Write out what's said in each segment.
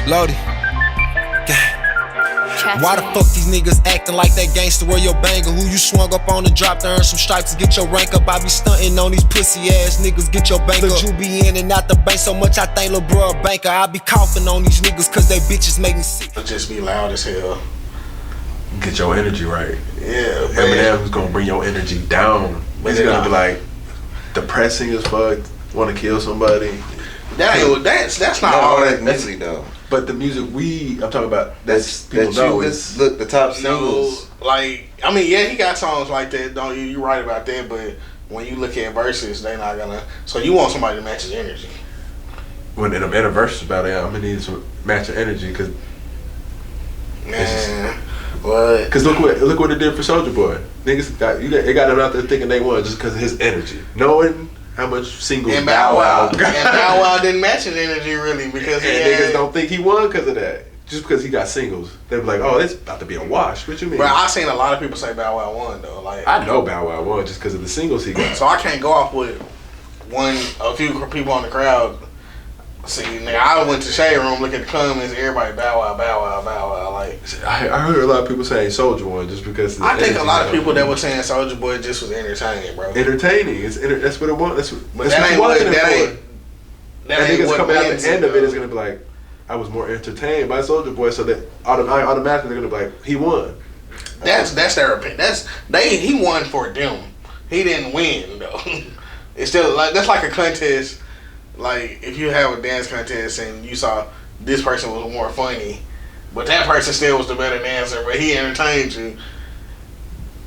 Loaded. Why the fuck these niggas acting like that gangster? Where your banger? Who you swung up on the drop to earn some stripes to get your rank up? I be stunting on these pussy ass niggas, get your bank up. You be in and out the bank so much I think lil' bro a banker. I be coughing on these niggas cause they bitches make me sick. Just be loud as hell. Get your energy right. Yeah, Eminem's gonna bring your energy down. It's gonna be like depressing as fuck, wanna kill somebody. That's not all that music though. But the music I'm talking about, that's people know is look the top singles. Like, I mean, yeah, he got songs like that. Don't you? You right about that. But when you look at verses, they not gonna. So you want somebody to match his energy. When in a verse about it, I'm gonna need some matching energy because. Man, what? Because look what it did for Soulja Boy. Niggas got him out there thinking they won just because of his energy, knowing how much singles and Bow Wow and Bow Wow didn't match his energy really because niggas don't think he won because of that. Just because he got singles, they be like, "Oh, it's about to be a wash." What you mean? But I seen a lot of people say Bow Wow won though. Like I know Bow Wow won just because of the singles he got. So I can't go off with a few people in the crowd. See, nigga, I went to Shade Room, look at the comments, everybody Bow Wow, Bow Wow, Bow Wow. Like I heard a lot of people saying Soulja won just because. I think a lot of people that were saying Soulja Boy just was entertaining, bro. Entertaining, that's what it was. That's what that you watching it for. That niggas what coming out the end of it is gonna be like, I was more entertained by Soulja Boy, so that automatically they're gonna be like, he won. That's their opinion. He won for them. He didn't win though. It's still like that's like a contest. Like if you have a dance contest and you saw this person was more funny, but that person still was the better dancer, but he entertained you.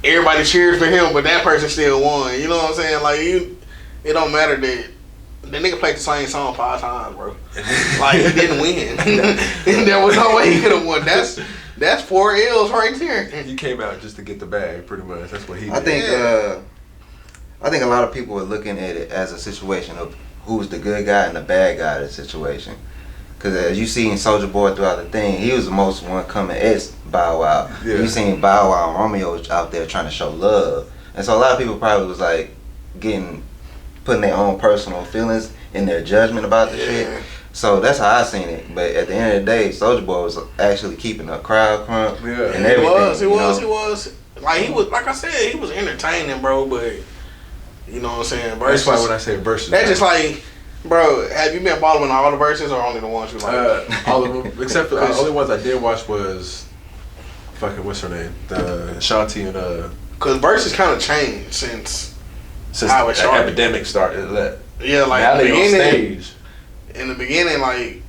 Everybody cheered for him, but that person still won. You know what I'm saying? Like it don't matter that the nigga played the same song 5 times, bro. Like he didn't win. There was no way he could have won. That's 4 L's right there. He came out just to get the bag, pretty much. That's what he did. I think a lot of people are looking at it as a situation of who's the good guy and the bad guy of the situation. Because as you see in Soulja Boy throughout the thing, he was the most one coming as Bow Wow. Yeah. You seen Bow Wow and Romeo out there trying to show love. And so a lot of people probably was like putting their own personal feelings in their judgment about the shit. So that's how I seen it. But at the end of the day, Soulja Boy was actually keeping a crowd crunk and everything. He was. Like I said, he was entertaining, bro, but you know what I'm saying? Versus, that's why when I say versus, that's just like, bro, have you been following all the verses or only the ones you like? All of them, except for the only ones I did watch was fucking what's her name, the Shanti and Cause verses kind of changed since how it started. Epidemic started. Yeah, like now in the beginning, on stage. In the beginning, like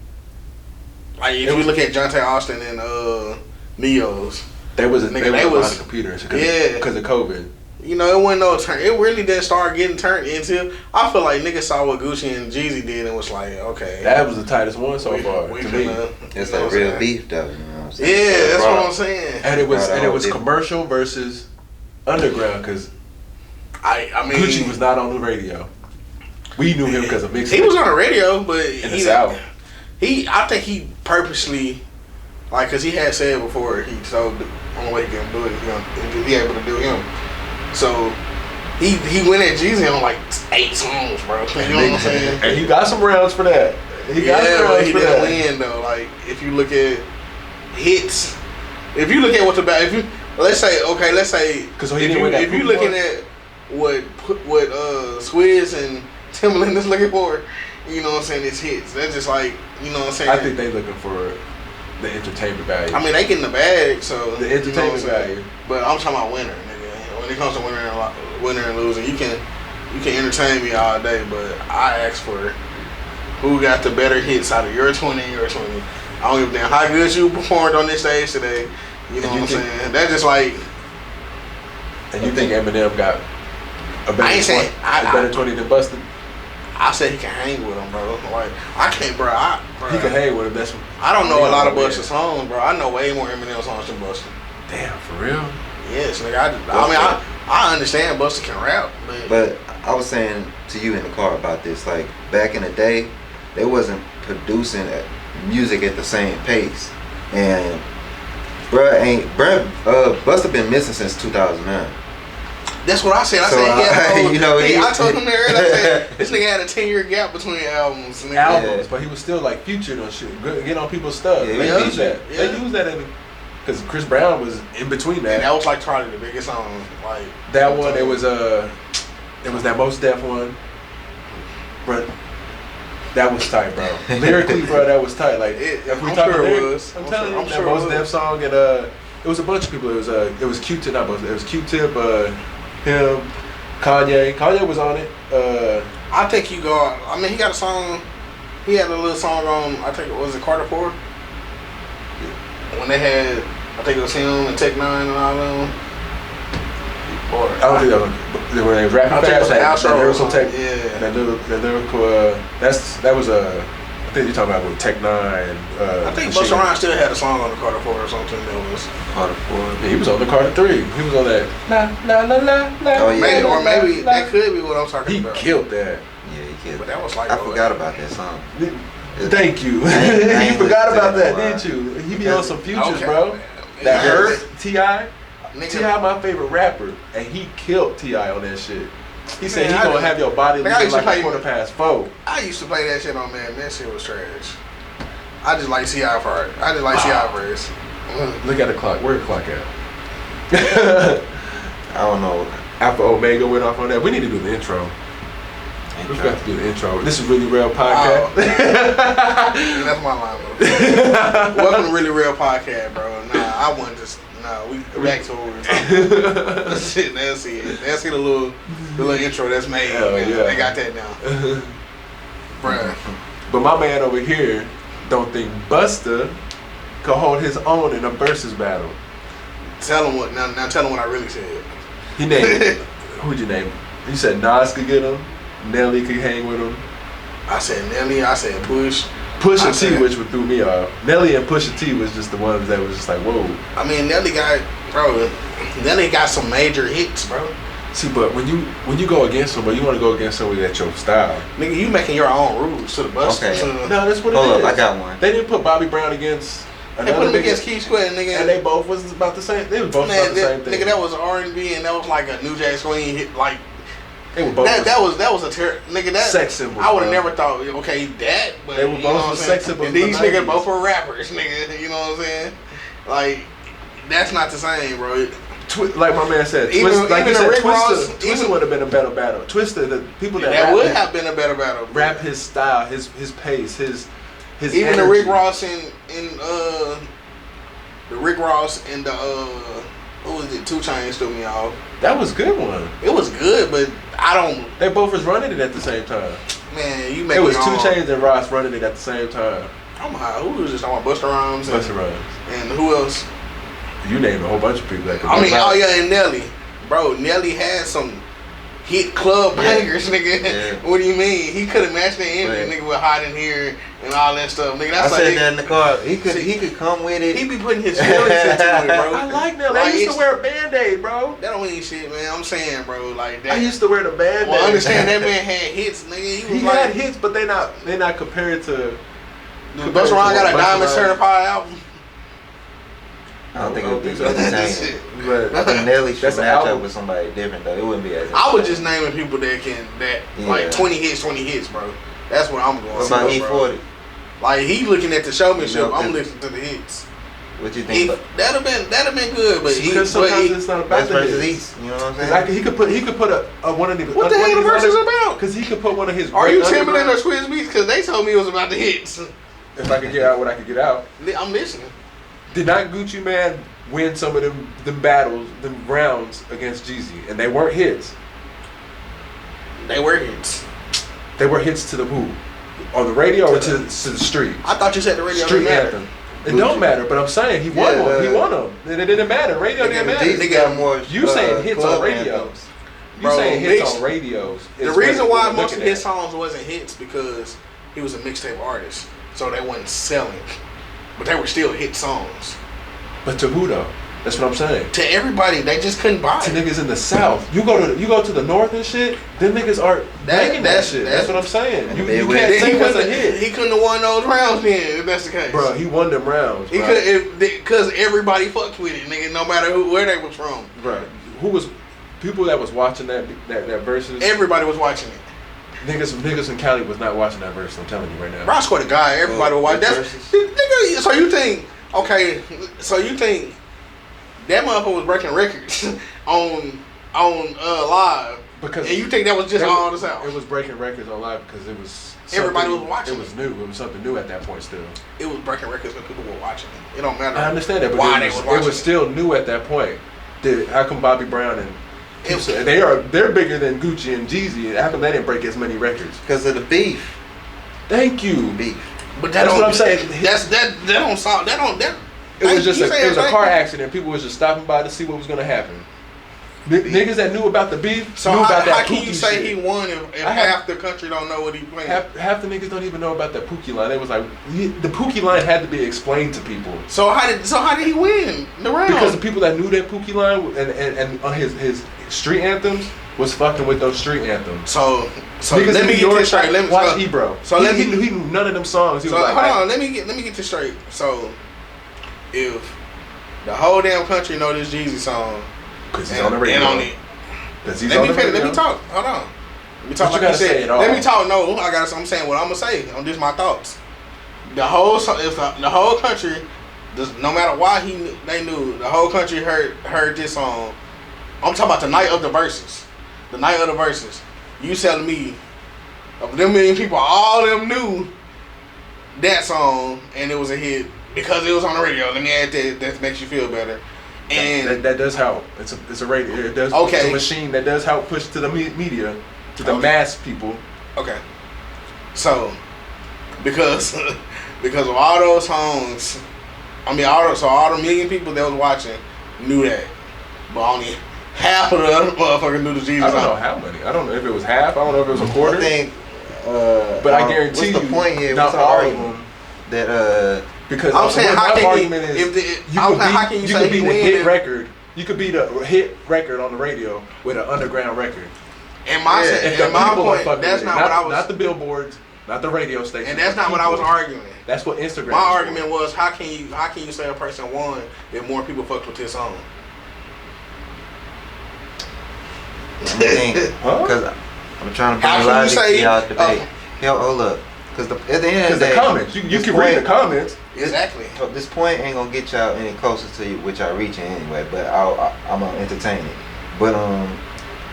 if you look at Jonte Austin and Neo's, they was on the computers because of COVID. You know, it wasn't no turn. It really didn't start getting turned until I feel like niggas saw what Gucci and Jeezy did and was like, okay, that was the tightest one so far. To me, it's like real beef though. You know what I'm saying? Yeah, that's what I'm saying. And it was commercial versus underground because I mean Gucci was not on the radio. We knew him because of mixing. He was on the radio, but in the South. I think he purposely, like, cause he had said before he told the only way he can do it is he able to do him. So he went at Jeezy on like 8 songs, bro. You know what I'm saying? And he got some rounds for that. He didn't win though. Like if you look at hits, if you look at what's about, let's say because if you looking at what Swizz and Timbaland is looking for, you know what I'm saying, it's hits. That's just like, you know what I'm saying. I think they looking for the entertainment value. I mean, they getting the bag, so the entertainment value. But I'm talking about winner, nigga. When it comes to winner and losing, you can entertain me all day, but I ask for who got the better hits out of your 20 and your 20. I don't give a damn how good you performed on this stage today. You know what I'm saying? That's just like. And you think Eminem got a better 20 than Bustin'? I said he can hang with him, bro. Like I can't, bro. He can hang with him. That's what, I don't know a lot of Busta songs, bro. I know way more Eminem songs than Busta. Damn, for real? Yes, nigga. I understand Busta can rap, but I was saying to you in the car about this. Like back in the day, they wasn't producing music at the same pace, and Busta been missing since 2009. That's what I said. I So, said he had you know, I told him there earlier. I said this nigga had a 10-year gap between albums. But he was still like featured on shit, get on people's stuff. Yeah, They use that. Yeah. They use that because Chris Brown was in between that. And that was like probably the biggest song. Like that one, it was that Most Def one, but that was tight, bro. Lyrically, bro, that was tight. Like if we talking lyrics, I'm telling you, that Most Def song, and it was a bunch of people. It was Q-Tip, not Most Def. It was Q-Tip, him, Kanye. Kanye was on it. I think you go. I mean, he got a song. He had a little song on. I think it was Carter 4. When they had, I think it was him and Tech Nine and all them. Or I don't think that was when they was rapping fast. That lyrical tech, yeah. That lyrical. That was I think you're talking about with Tech Nine. I think Busta Rhymes still had a song on the Carter 4 or something. That was Carter 4. Yeah, he was on the Carter 3. He was on that. La la la la. Oh yeah. Maybe that could be what I'm talking about. He killed that. Yeah, he killed. But that was like I forgot about that song. Thank you. I You forgot about that, didn't you? He be on some futures, bro. That hurt T.I. T.I. my favorite rapper, and he killed T.I. on that shit. He said he gonna have your body looking like a 4:04. I used to play that shit on Madden. That shit was trash. I just like T.I. part. I just like T.I. verse. Look at the clock. Where the clock at? I don't know. Alpha Omega went off on that. We need to do the intro. We got to do the intro. This is Really Rell podcast. Oh. That's my line, bro. Welcome to Really Rell podcast, bro. Nah, I wasn't just. Nah, we back to what we were talking about. Shit, that's it. That's the little intro that's made. Yeah. They got that now. Bruh. But my man over here don't think Busta could hold his own in a versus battle. Tell him what. Now tell him what I really said. He named who'd you name? You said Nas could get him. Nelly could hang with him. I said Nelly. I said Bush. Pusha T, which would threw me off. Nelly and Pusha T was just the ones that was just like, whoa. I mean, Nelly got some major hits, bro. See, but when you go against somebody, you want to go against somebody that's your style. Nigga, you making your own rules to the bus. Okay. No, that's what it is. Hold up, I got one. They didn't put Bobby Brown against They put him against Keith Sweat, nigga. and they both was about the same. They was both about the same thing. Nigga, that was R&B and that was like a New Jack Swing hit. Like they were both that was a nigga. That sex symbols. I would have never thought. Okay, that. But They were both sex symbols. And these niggas both were rappers, nigga. You know what I'm saying? Like that's not the same, bro. Like my man said, Twister would have been a better battle. Twister, the people that would have been a better battle. Rap his style, his pace, his even energy. the Rick Ross and the Rick Ross and the what was it? 2 Chainz threw me off. That was a good one. It was good, but I don't. They both was running it at the same time. Man, you make it was 2 Chainz and Ross running it at the same time. I'm high. Who was this? I'm Busta Rhymes. Busta Rhymes. And who else? You named a whole bunch of people that could. I mean, oh yeah, and Nelly, bro. Nelly had some hit club bangers, nigga. Yeah. What do you mean? He could have matched the energy, nigga, with Hot in Here and all that stuff, nigga. That's I said that in the car. He could come with it. He be putting his feelings into it, bro. I like Nelly. I used to wear a Band-Aid, bro. That don't mean shit, man. I'm saying, bro, like that. I used to wear the Band-Aid. Well, understand that man had hits, nigga. He had hits, but they not compared to. Busta Rhymes got a Diamond Certified album. I don't think it would be the same. But I think Nelly should match up with somebody different though. It wouldn't be as. I was just naming people like 20 hits, bro. That's what I'm going. What about E40? Like he looking at the showmanship, I'm listening to the hits. What you think? That'd have been good, but because sometimes it's not about the hits. You know what I'm saying? He could put a one of the. What the hell the verses about? Because he could put one of his. Are you Timberland or Swizz Beatz? Because they told me it was about the hits. If I could get out what I could get out, I'm listening. Did not Gucci Man win some of them battles, them rounds against Jeezy, and they weren't hits? They were hits. They were hits to the who? On the radio or to the street? I thought you said the radio. Street anthem. It don't matter, but I'm saying he won one. He won them. It didn't matter. Radio didn't matter. They got more. You saying hits on radios? You saying hits on radios? The reason why most of his songs wasn't hits because he was a mixtape artist, so they wasn't selling, but they were still hit songs. But to who though? That's what I'm saying. To everybody, they just couldn't buy it. To niggas in the South, you go to the North and shit. Them niggas aren't banging that shit. That's what I'm saying. You can't say what's a hit. He couldn't have won those rounds then, if that's the case. Bro, he won them rounds. He could, because everybody fucked with it, nigga. No matter where they was from. Right. Who was people that was watching that versus. Everybody was watching it. Niggas in Cali was not watching that verse. I'm telling you right now. Bro, I swear to God, everybody was watching. Nigga, so you think? Okay, so you think that motherfucker was breaking records on live? Because and you think that was just all the South? It was breaking records on live because it was. Everybody was watching. It was new. It was something new at that point. Still, it was breaking records when people were watching it. It don't matter. I understand that, but why it was still new at that point. How come Bobby Brown and they're bigger than Gucci and Jeezy? How come they didn't break as many records? Because of the beef. Thank you. Beef. But that's what I'm saying. That don't solve. That don't. It was just a car accident. People was just stopping by to see what was gonna happen. Niggas that knew about the beef so knew about that how can you say shit. He won if half the country don't know what he playing? Half the niggas don't even know about that Pookie line. It was like the Pookie line had to be explained to people. So how did he win the round? Because the people that knew that Pookie line and on his street anthems was fucking with those street anthems. So niggas let me get this straight. Let me watch Ebro. So he knew none of them songs. He was like, hold on. Let me get this straight. So if the whole damn country know this Jeezy song, because he's on the radio. Let me talk. Hold on. Let me talk. Like you said. Let me talk. No, I'm saying what I'm gonna say. I'm just my thoughts. The whole country, no matter why they knew, the whole country heard this song. I'm talking about the night of the verses. The night of the verses. You telling me, of them million people, all of them knew that song, and it was a hit because it was on the radio. Let me add that. That makes you feel better. And that does help. It's a radio. It does. Okay. It's a machine that does help push to the media, to the mass people. Okay. So, because of all those songs, all the million people that was watching knew that, but only half of the motherfuckers knew the Jeezy song. I don't know how many. I don't know if it was half. I don't know if it was a quarter. I think. But I guarantee what's the point here? Not all of them. That because I'm saying, how can you could be the hit record. You could be the hit record on the radio with an underground record. And my point, that's not what I was. Not the billboards, not the radio station. And that's not what I was arguing. That's what Instagram. My argument was, how can you say a person won if more people fucked with this song? Because I'm trying to bring a lot of y'all debate. Hold up. Because at the end of the day, the comments, you can read the comments. Exactly. This point ain't gonna get y'all any closer to you, which y'all reaching anyway. But I'm gonna entertain it. But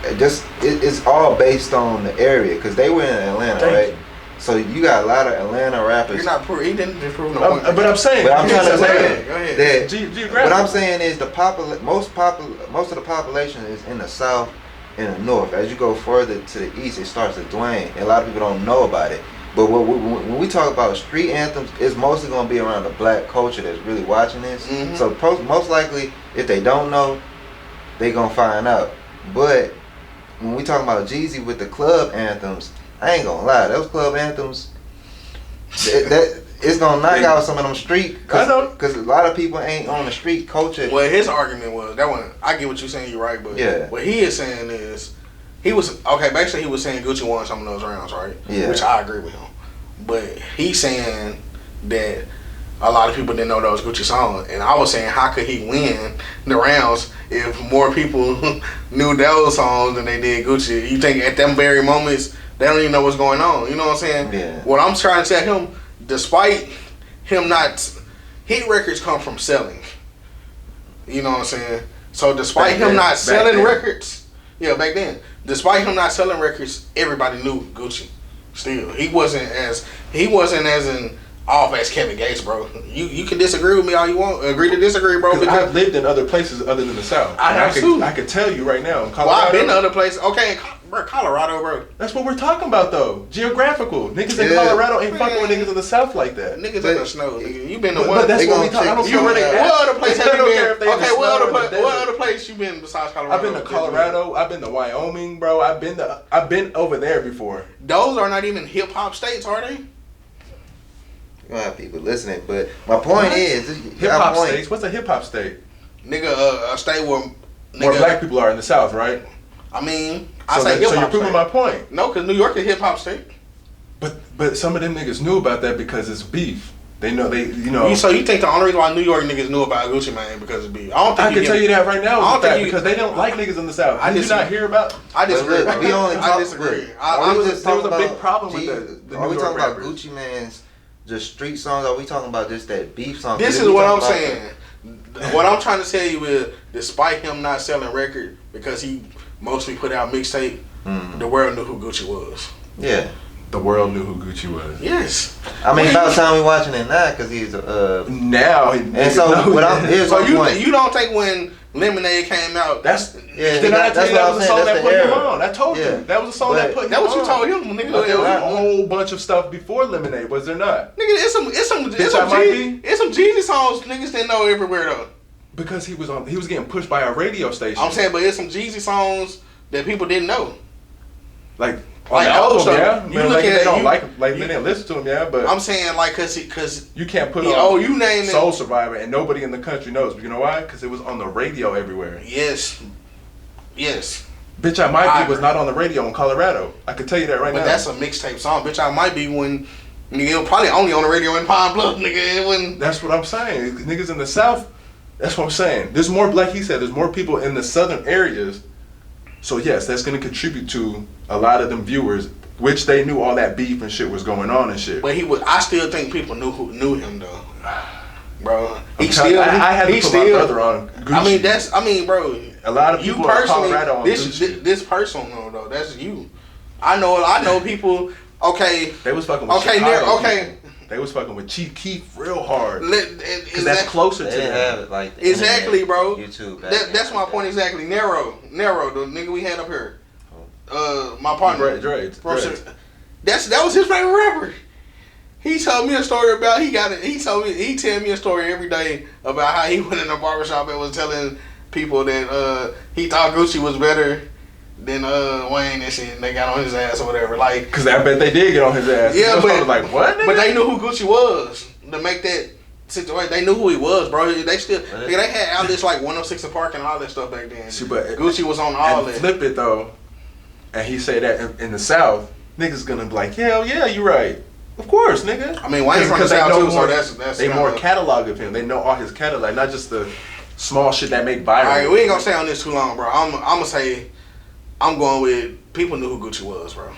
it's all based on the area because they were in Atlanta, right? So you got a lot of Atlanta rappers. You're not he didn't prove no point. But I'm saying. But I'm trying to say go ahead. that what I'm saying is most of the population is in the South and the North. As you go further to the East, it starts to wane. And a lot of people don't know about it. But when we talk about street anthems, it's mostly going to be around the black culture that's really watching this. Mm-hmm. So most likely, if they don't know, they going to find out. But when we talk about Jeezy with the club anthems, I ain't going to lie. Those club anthems, it's going to knock out some of them street. Because a lot of people ain't on the street culture. Well, his argument was, that one, I get what you're saying, you're right. But yeah. What he is saying is, basically he was saying Gucci won some of those rounds, right? Yeah. Which I agree with him. But he's saying that a lot of people didn't know that was Gucci song. And I was saying, how could he win the rounds if more people knew those songs than they did Gucci? You think at them very moments, they don't even know what's going on. You know what I'm saying? Yeah. What I'm trying to tell him, despite him not... Hit records come from selling. You know what I'm saying? So despite him not selling records... Yeah, back then. Despite him not selling records, everybody knew Gucci. Still, he wasn't as in off as Kevin Gates, bro. You can disagree with me all you want. Agree to disagree, bro. Because I've lived in other places other than the South. I could tell you right now. Colorado, well, I've been to other places. Okay, bro, Colorado, bro. That's what we're talking about, though. Geographical. Niggas in Colorado ain't fucking with niggas in the South like that. Niggas in the snow. Nigga. You been to what? But that's what we talking. I don't care where they at. What other place have you been? Okay, what what other place you been besides Colorado? I've been to Colorado. I've been to Wyoming, bro. I've been over there before. Those are not even hip hop states, are they? You're gonna have people listening, but my point is hip hop states. What's a hip hop state? Nigga, a state where black people are in the South, right? I mean, so you're proving my point. No, because New York is a hip hop state. But some of them niggas knew about that because it's beef. They know they. So you think the only reason why New York niggas knew about Gucci Mane because of beef? I can tell you that right now. Because they don't like niggas in the South. I did not hear about. I disagree. We only I disagree. There was a big problem with the Are we New talking York about rappers. Gucci Mane's just street songs? Or are we talking about just that beef song? This is what I'm saying. What I'm trying to tell you is, despite him not selling record because he mostly put out mixtape, the world knew who Gucci was. Yeah. The world knew who Gucci was. Yes. I mean, about the time we watching it now, because he's now. And so, you don't think when Lemonade came out? That's yeah. that was a song that put him on. I told you that was a song that put him on. That what you told him, nigga. There was a whole bunch of stuff before Lemonade, was there not? Nigga, it's some Jeezy songs niggas didn't know everywhere though. Because he was getting pushed by a radio station. I'm saying, but it's some Jeezy songs that people didn't know. Like old stuff. Yeah. You look at they don't they didn't listen to him, yeah. But I'm saying like cause you can't put on you name Soul Survivor and nobody in the country knows. You know why? Because it was on the radio everywhere. Yes. Bitch, I Might Be was not on the radio in Colorado. I could tell you that right now. But that's a mixtape song. Bitch, I Might Be when nigga probably only on the radio in Pine Bluff, nigga. It wouldn't. That's what I'm saying. Niggas in the South. That's what I'm saying. There's more, like he said, there's more people in the southern areas. So yes, that's going to contribute to a lot of them viewers, which they knew all that beef and shit was going on and shit. But I still think people knew him though, bro. I had to put my brother on Gucci. Bro. A lot of people in Colorado on Gucci. This personal though, that's you. I know people. Okay. They was fucking with Chicago. They was fucking with Chief Keef real hard. Because that's closer to them. Exactly, bro. YouTube. That's my point exactly. Narrow, the nigga we had up here. My partner. Dre. That was his favorite rapper. He told me a story about he tell me a story every day about how he went in a barbershop and was telling people that he thought Gucci was better than Wayne and shit, and they got on his ass or whatever. Like, cause I bet they did get on his ass. Yeah, but was like what? Nigga? But they knew who Gucci was to make that situation. They knew who he was, bro. They still they had outlets like 106 and Park and all that stuff back then. But Gucci was on all that. Flip it though, and he say that in the South, niggas gonna be like, hell yeah, you right. Of course, nigga. I mean, Wayne's from the South too, so that's they more catalog of him. They know all his catalog, not just the small shit that make viral. All right, we ain't gonna stay on this too long, bro. I'm gonna say. I'm going with people knew who Gucci was, bro.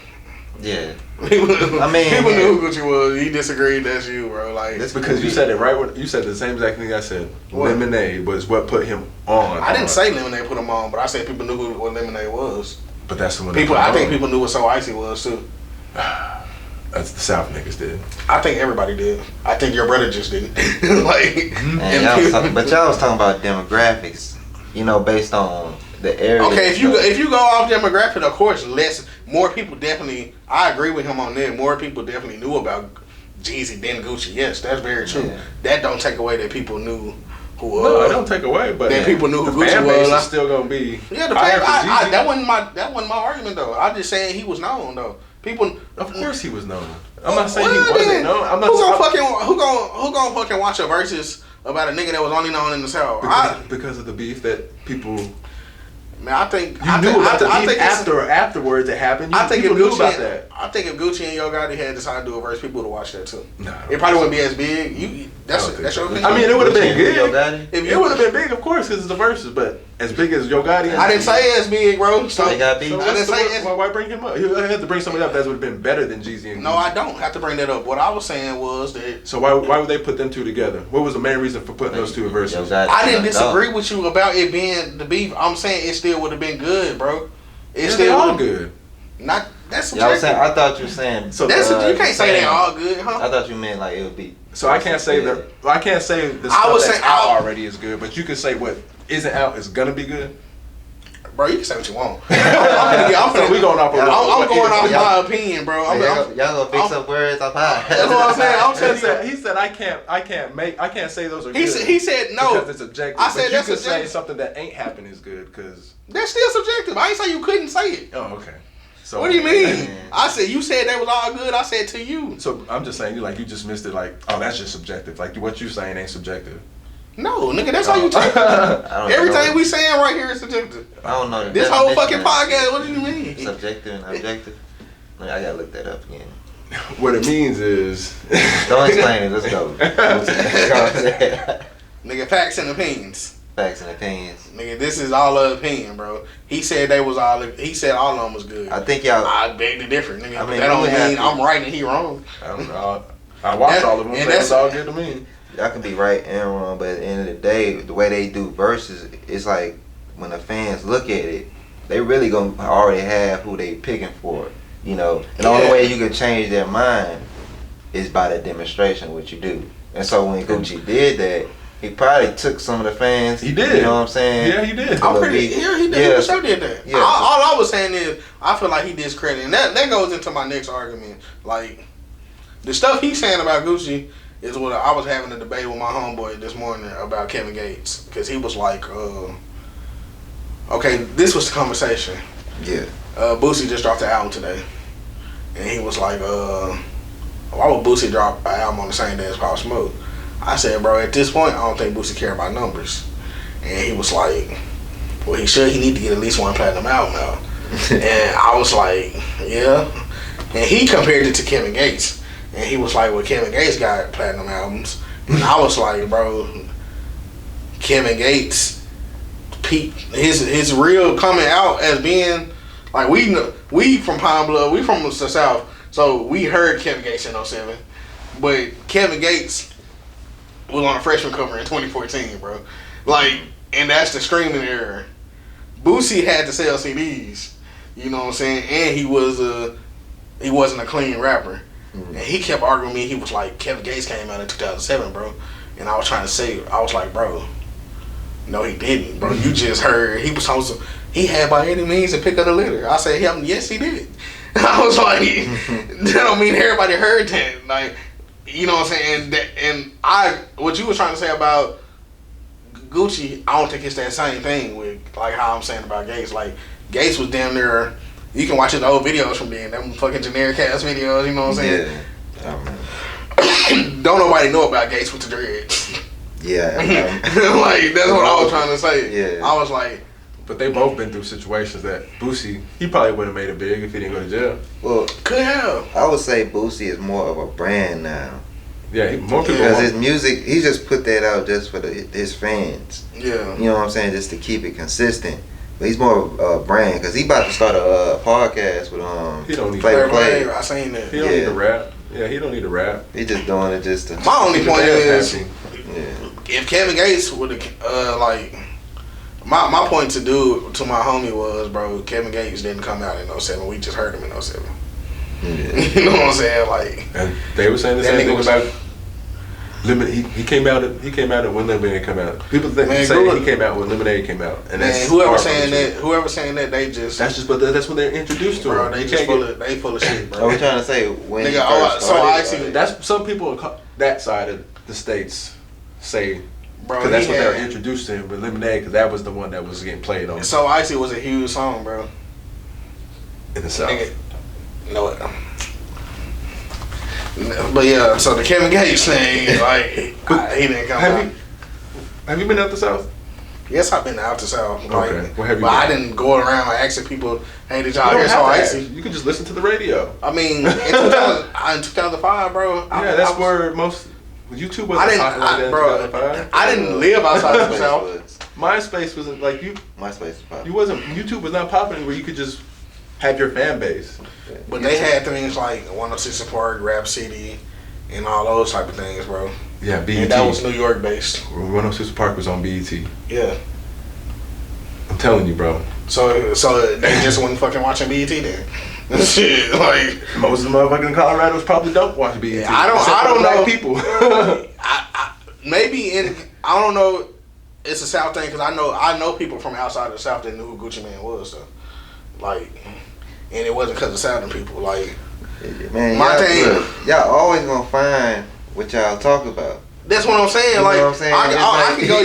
Yeah. People knew who Gucci was. He disagreed. That's you, bro. Like that's because you said it right. You said the same exact thing I said. What? Lemonade was what put him on. I didn't say Lemonade put him on, but I said people knew what Lemonade was. But that's the one. I think people knew what So Icy was too. That's the South niggas did. I think everybody did. I think your brother just didn't. But y'all was talking about demographics. Based on the area. Okay, if you go off demographic, of course, more people definitely. I agree with him on that. More people definitely knew about Jeezy than Gucci. Yes, that's very true. Yeah. That don't take away that people knew who. No, it don't take away, but that people knew who the Gucci fan base was. Is still gonna be. Yeah, the fan. That wasn't my argument though. I'm just saying he was known though. People. Of course, he was known. I'm not saying he wasn't known. I'm not. Who gonna fucking watch a versus about a nigga that was only known in the South? Because of the beef that people. Man, I think afterwards it happened. I think people knew about that. I think if Gucci and Yo Gotti had decided to do a verse, people would have watched that too. No, it probably wouldn't be as big. That's your opinion. I mean, it would have been big. It would have been big, of course, because it's the verses. But as big as Yo Gotti, I didn't say as big, bro. So they got beef. I didn't say why bring him up? I had to bring somebody up that would have been better than Jeezy and Gucci. No, I don't have to bring that up. What I was saying was that. So why would they put them two together? What was the main reason for putting those two verses? I didn't disagree with you about it being the beef. I'm saying it still would have been good, bro. It's still all good. Not that's subjective. I thought you were saying. So you can't say they're all good, huh? I thought you meant like it would be. So I can't say that. I can't say the stuff that's out already is good, but you can say what isn't out is gonna be good. Bro, you can say what you want. We going off. I'm going off my opinion, bro. Y'all gonna fix up words up high. That's what I'm saying. I'm telling you. He said I can't say those are good. He said no because it's objective. I said but that's you could subjective. say something that ain't happened is good because that's still subjective. I ain't say you couldn't say it. Oh, okay. So what do you mean? I said you said that was all good. I said to you. So I'm just saying you just missed it. Like, oh, that's just subjective. Like what you saying ain't subjective. No, nigga, that's how you take it. Everything we saying right here is subjective. I don't know. This whole fucking podcast, what do you mean? Subjective and objective. I gotta look that up again. What it means is. Don't explain it. Let's go. Nigga, facts and opinions. Facts and opinions. Nigga, this is all an opinion, bro. He said they was all. He said all of them was good. I think y'all. I beg to differ, nigga. I mean, that don't mean I'm right and he wrong. I don't know. I watched all of them. And that's all good to me. Y'all can be right and wrong, but at the end of the day, the way they do verses, it's like when the fans look at it, they really gonna already have who they picking for. You know, and the only way you can change their mind is by the demonstration, what you do. And so when Gucci did that, he probably took some of the fans. He did. You know what I'm saying? Yeah, he did. I'm pretty. Yeah, he did. Yeah. He sure did that. Yeah. All I was saying is, I feel like he discredited, and that goes into my next argument. Like, the stuff he's saying about Gucci is what I was having a debate with my homeboy this morning about Kevin Gates, because he was like, okay, this was the conversation. Yeah. Boosie just dropped the album today, and he was like, why would Boosie drop an album on the same day as Pop Smoke? I said, bro, at this point, I don't think Boosie care about numbers. And he was like, well, he need to get at least one platinum album out. And I was like, yeah. And he compared it to Kevin Gates. And he was like, well, Kevin Gates got platinum albums. And I was like, bro, Kevin Gates, his real coming out as being, like, we from Pine Bluff, we from the South, so we heard Kevin Gates in 07. But Kevin Gates was on a freshman cover in 2014, bro. Like, and that's the streaming era. Boosie had to sell CDs, you know what I'm saying? And he wasn't a clean rapper. And he kept arguing with me. He was like, Kevin Gates came out in 2007, bro. And I was trying to say, I was like, bro, no, he didn't, bro. You just heard he was supposed to. He had by any means to pick up the litter. I said, yes, he did. I was like, that don't mean everybody heard that. Like, you know what I'm saying? What you was trying to say about Gucci, I don't think it's that same thing with like how I'm saying about Gates. Like, Gates was damn near. You can watch his old videos from then, them fucking generic ass videos, you know what I'm saying? Yeah. Don't nobody know about Gates with the dreads. Yeah. Like, that's what I was trying to say. Yeah. I was like. But they both been through situations that Boosie, he probably would have made it big if he didn't go to jail. Well, could have. I would say Boosie is more of a brand now. Yeah, more people. Because his music, he just put that out just for his fans. Yeah. You know what I'm saying? Just to keep it consistent. But he's more of a brand because he about to start a podcast with he don't need Flavor Flav. I seen that. He don't need to rap. Yeah, he don't need to rap. He just doing it just to. My only point is, if Kevin Gates would have like. My point to my homie was, bro, Kevin Gates didn't come out in 07. We just heard him in 07. Yeah. You know what I'm saying? Like, and they were saying the same thing about Lemonade. He came out when Lemonade came out. People say he came out when Lemonade came out, and that's whoever saying that, they just that's when they're introduced to bro. him. They just full of shit, bro. Are we trying to say when? Nigga, so I see that's some people on that side of the states say. Bro, because that's what they were introduced to him with Lemonade, because that was the one that was getting played on. So Icy was a huge song, bro. In the South. You know what? But yeah, so the Kevin Gates thing, like, he didn't come out. Have you been out the South? Yes, I've been out the South. Okay. Like, Where have you but been? I didn't go around like asking people, hey, did y'all hear so Icy? You can just listen to the radio. I mean, in 2005, bro. Yeah, that's where most. YouTube wasn't popular. I didn't live outside of the South. MySpace wasn't like you. MySpace was popular. YouTube was not popular where you could just have your fan base. But they had things like 106 Park, Rap City, and all those type of things, bro. Yeah, BET. And that was New York based. 106 Park was on BET. Yeah. I'm telling you, bro. So they just wasn't fucking watching BET then. Shit, like most of the motherfuckers in Colorado probably don't watch BET. Yeah, I don't know people. Maybe I don't know. It's a South thing because I know people from outside of the South that knew who Gucci Mane was. So, like, and it wasn't because of Southern people. Like, man, my thing, y'all always gonna find what y'all talk about. That's what I'm saying. You like, know what I'm saying? I can go.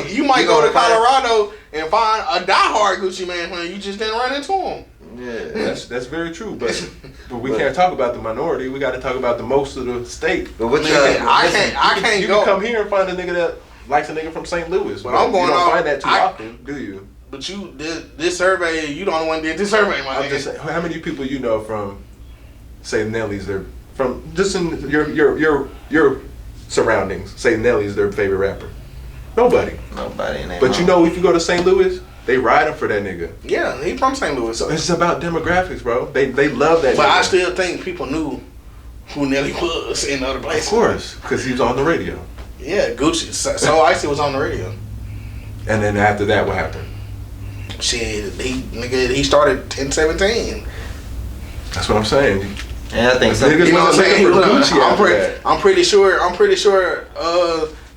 You might go to Colorado and find a diehard Gucci Mane fan. You just didn't run into him. Yeah, that's very true. But we can't talk about the minority. We got to talk about the most of the state. But what I can't you go. You can come here and find a nigga that likes a nigga from St. Louis. But I'm going. You don't find that too often, do you? But this survey, you the only one did this survey, man. I'm just saying, how many people you know from say Nelly's their from just in your surroundings say Nelly's their favorite rapper? Nobody. But you know, if you go to St. Louis, they ride him for that nigga. Yeah, he from St. Louis. So it's about demographics, bro. They love that. But nigga. I still think people knew who Nelly was in other places. Of course, because he was on the radio. Yeah, Gucci. So Icy was on the radio. And then after that, what happened? Shit, he started 10-17. That's what I'm saying. And I think some, You know what I'm saying? For Gucci I'm pretty sure.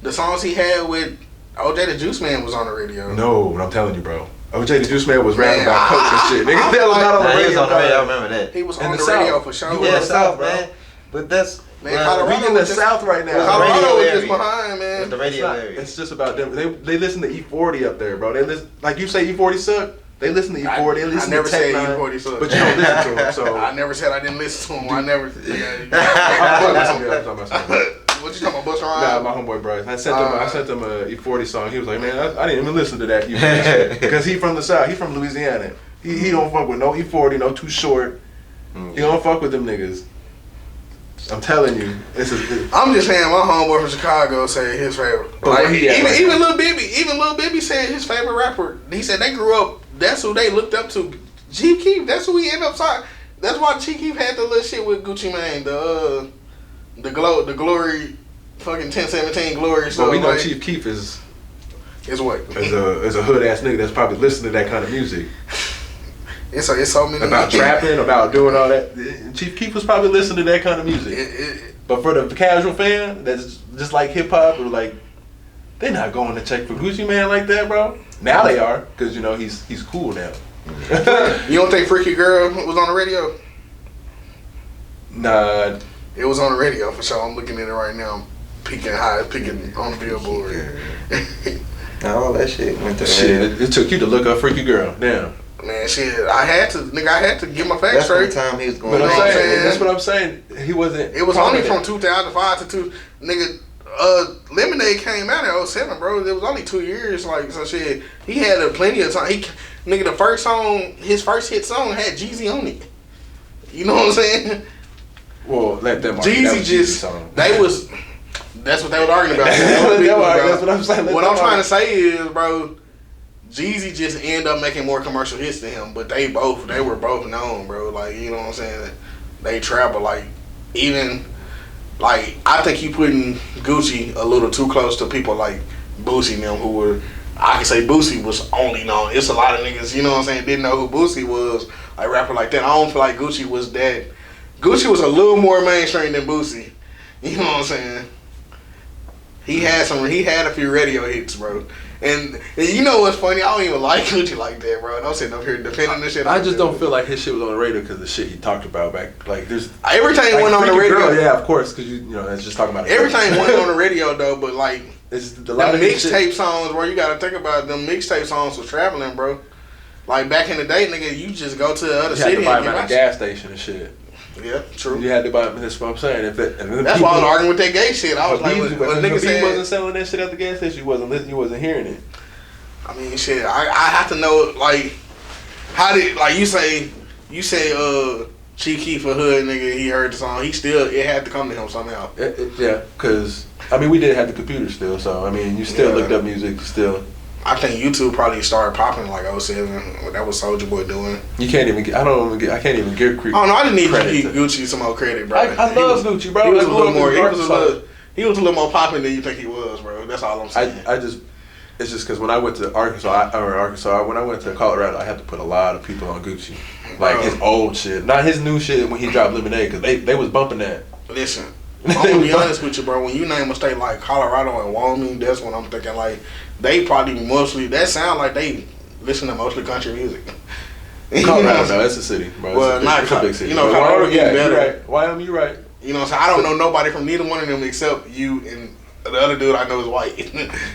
The songs he had with OJ the Juice Man was on the radio. No, I'm telling you, bro. OJ the Juice Man was rapping about coke and shit. Nigga, that was not on the radio. He was on the radio. I remember that. He was on the radio for sure. Yeah, South, man. But that's Colorado we in the South right now. Colorado was just behind, man. The radio area. It's just about them. They listen to E40 up there, bro. They listen, like you say, E40 suck. They listen to E40. They listen I never to said Tech E40 suck. but you don't listen to him. So I never said I didn't listen to him. I never. I'm talking about something. What you talking about, Busta Nah, Rhymes? my homeboy Bryce. I sent him a E40 song. He was like, man, I didn't even listen to that E40 shit. Because he from the South. He from Louisiana. He don't fuck with no E40, no Too Short. He don't fuck with them niggas. I'm telling you. I'm just saying, my homeboy from Chicago said his favorite. But Like, even Lil Bibby said his favorite rapper. He said they grew up. That's who they looked up to. Chief Keef. That's who he ended up talking. That's why Chief Keef had the little shit with Gucci Mane. The glory, fucking 10-17 glory. But So we know like, Chief Keef is what? as a hood ass nigga that's probably listening to that kind of music. It's so many About trapping, about doing all that. Chief Keef was probably listening to that kind of music. But for the casual fan that's just like hip hop, or like, they're not going to check for Gucci Mane like that, bro. Now they are, because you know he's cool now. You don't think Freaky Girl was on the radio? Nah. It was on the radio for sure. I'm looking at it right now. I'm peeking on the billboard. all that shit went to Shit, it took you to look up Freaky Girl. Damn. Man, shit, I had to get my facts That's straight. the time he was going But on. I'm saying, that's what I'm saying. He wasn't. It was only from 2005 to Lemonade came out in 07, bro. It was only 2 years. Like, so shit, he had plenty of time. The first song, his first hit song had Jeezy on it. You know what I'm saying? Well, let them. Jeezy just that's what they was arguing about. That's what I'm saying. What I'm trying to say is, bro, Jeezy just ended up making more commercial hits than him, but they were both known, bro. Like, you know what I'm saying? They travel, like, even, like, I think you putting Gucci a little too close to people like Boosie and them, who were, I can say Boosie was only known. It's a lot of niggas, you know what I'm saying, didn't know who Boosie was, like, rapper like that. I don't feel like Gucci was that. Gucci was a little more mainstream than Boosie. You know what I'm saying? He had a few radio hits, bro. And you know what's funny? I don't even like Gucci like that, bro. Don't sit up here defending this shit. I just don't feel like his shit was on the radio because the shit he talked about back. Like, there's everything like, went on the radio. Girl, yeah, of course, because you know it's just talking about everything went on the radio though. But like, it's the mixtape songs, bro. You gotta think about them mixtape songs was traveling, bro. Like back in the day, nigga, you just go to the other city and buy and them at a gas station and shit. Yeah, true. You had to buy. That's what I'm saying. That's why I was arguing with that gay shit. I was like, when niggas said wasn't selling that shit at the gas station, you wasn't listening. You wasn't hearing it. I mean, shit. I have to know, like, how did, like, you say Chief Keef a hood nigga, he heard the song. It had to come to him somehow. Yeah, because I mean, we did have the computer still, so I mean, you still looked up music still. I think YouTube probably started popping like 07. That was Soulja Boy doing. You can't even. I can't even give credit. Oh no, I didn't need to give Gucci some more credit, bro. I love Gucci, bro. He was a little more. He was a little more popping than you think he was, bro. That's all I'm saying. It's just because when I went to Arkansas, when I went to Colorado, I had to put a lot of people on Gucci, like his old shit, not his new shit when he dropped Lemonade, because they was bumping that. Listen, I'm gonna be honest with you, bro. When you name a state like Colorado and Wyoming, that's when I'm thinking like they probably mostly. That sound like they listen to mostly country music. Colorado, no, it's a city, bro. It's a big city. You know, Colorado getting better. You're right. Wyoming, you're right. You know what I'm saying? I don't know nobody from neither one of them except you and the other dude I know is white.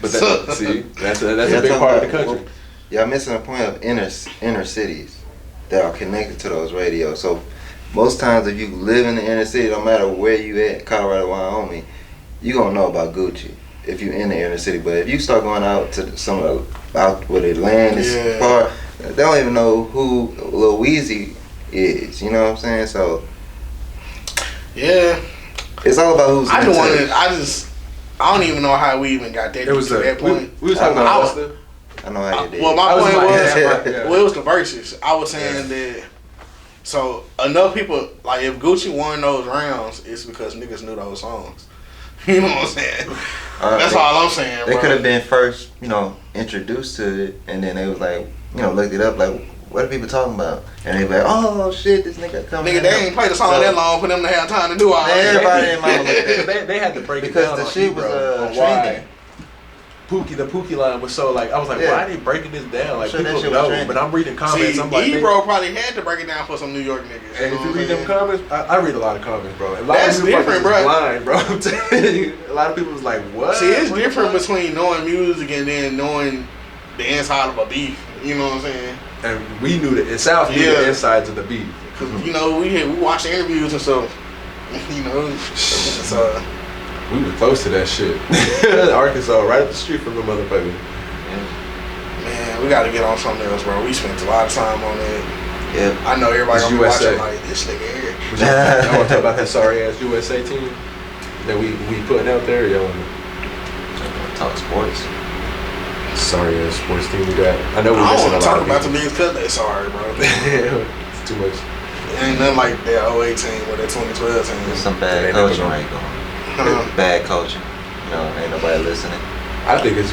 But that's a big part of the country. Y'all missing a point of inner cities that are connected to those radios. So most times if you live in the inner city, no matter where you at, Colorado, Wyoming, you gonna know about Gucci if you in the inner city. But if you start going out to some of out where the land is far, they don't even know who Lil Weezy is. You know what I'm saying? So Yeah. It's all about who's. I don't even know how we even got there. It was to that point. We was talking about Buster. I know how you did. Well, my point was, yeah. well, it was the verses. I was saying that. So enough people like if Gucci won those rounds, it's because niggas knew those songs. You know what I'm saying? That's all I'm saying. They bro. could have been first, introduced to it, and then they was like, looked it up, like, what are people talking about? And they be like, oh shit, this nigga coming. Nigga, they ain't played the song that long for them to have time to do all that. Everybody in my look they had to break because it down the shit was trending. The Pookie line was so like I was like, why are they breaking this down? Like people know, but I'm reading comments. See, I'm like, Ebro probably had to break it down for some New York niggas. And if you read them comments, I read a lot of comments, bro. That's different, bro. Blind, bro. I'm telling you, a lot of people was like, what? See, it's different between knowing music and then knowing the inside of a beef. You know what I'm saying? And we knew that. It sounds knew the insides of the beef. Cause we watched interviews and stuff. So. We were close to that shit. Arkansas, right up the street from the motherfucker. Man, we gotta get on something else, bro. We spent a lot of time on that. Yeah. I know everybody gonna be USA. watching like, this nigga here. Y'all wanna talk about that sorry ass USA team that we putting out there? Y'all wanna talk sports? Sorry ass sports team we got. I know we're missing a lot talk of about the niggas cause they sorry, bro. It's too much. It ain't nothing like that 08 team or that 2012 team. There's some bad coaching right going. Bad coaching. Ain't nobody listening. I think it's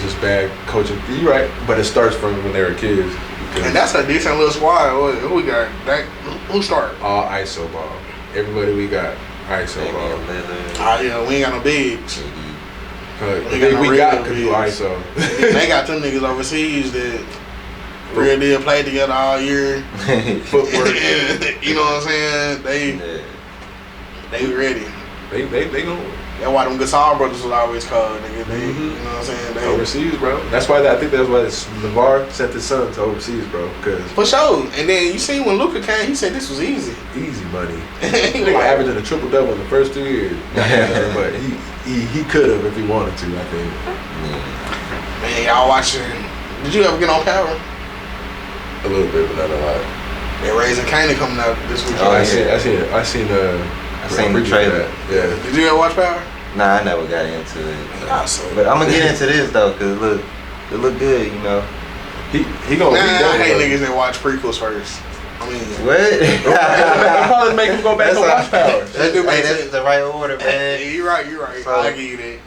just bad coaching. You're right, but it starts from when they were kids. And that's a decent little squad. Who we got? Who started? All ISO ball. Everybody we got ISO ball. We ain't got no bigs. We got could do ISO. They got them niggas overseas that real deal played together all year. Footwork. You know what I'm saying? They ready. They going. That's why them Gasol brothers was always called, nigga. You know what I'm saying? They overseas, bro. That's why I think that's why LeVar sent his son to overseas, bro. Cause for sure. And then you see when Luka came, he said this was easy. Easy money. He was averaging a triple double in the first 2 years. But he could have if he wanted to. I think. Man, y'all watching? Did you ever get on Power? A little bit, but not a lot. They're raising Kane coming out this weekend. Oh, I seen the trailer. Yeah. Did you ever watch Power? Nah, I never got into it. Awesome. But I'm gonna get into this though, cause it look good, He gonna. I hate niggas that watch prequels first. I mean, what? Probably make him go back and watch Power. That's the right order, man. You're right. So, I'll give you that.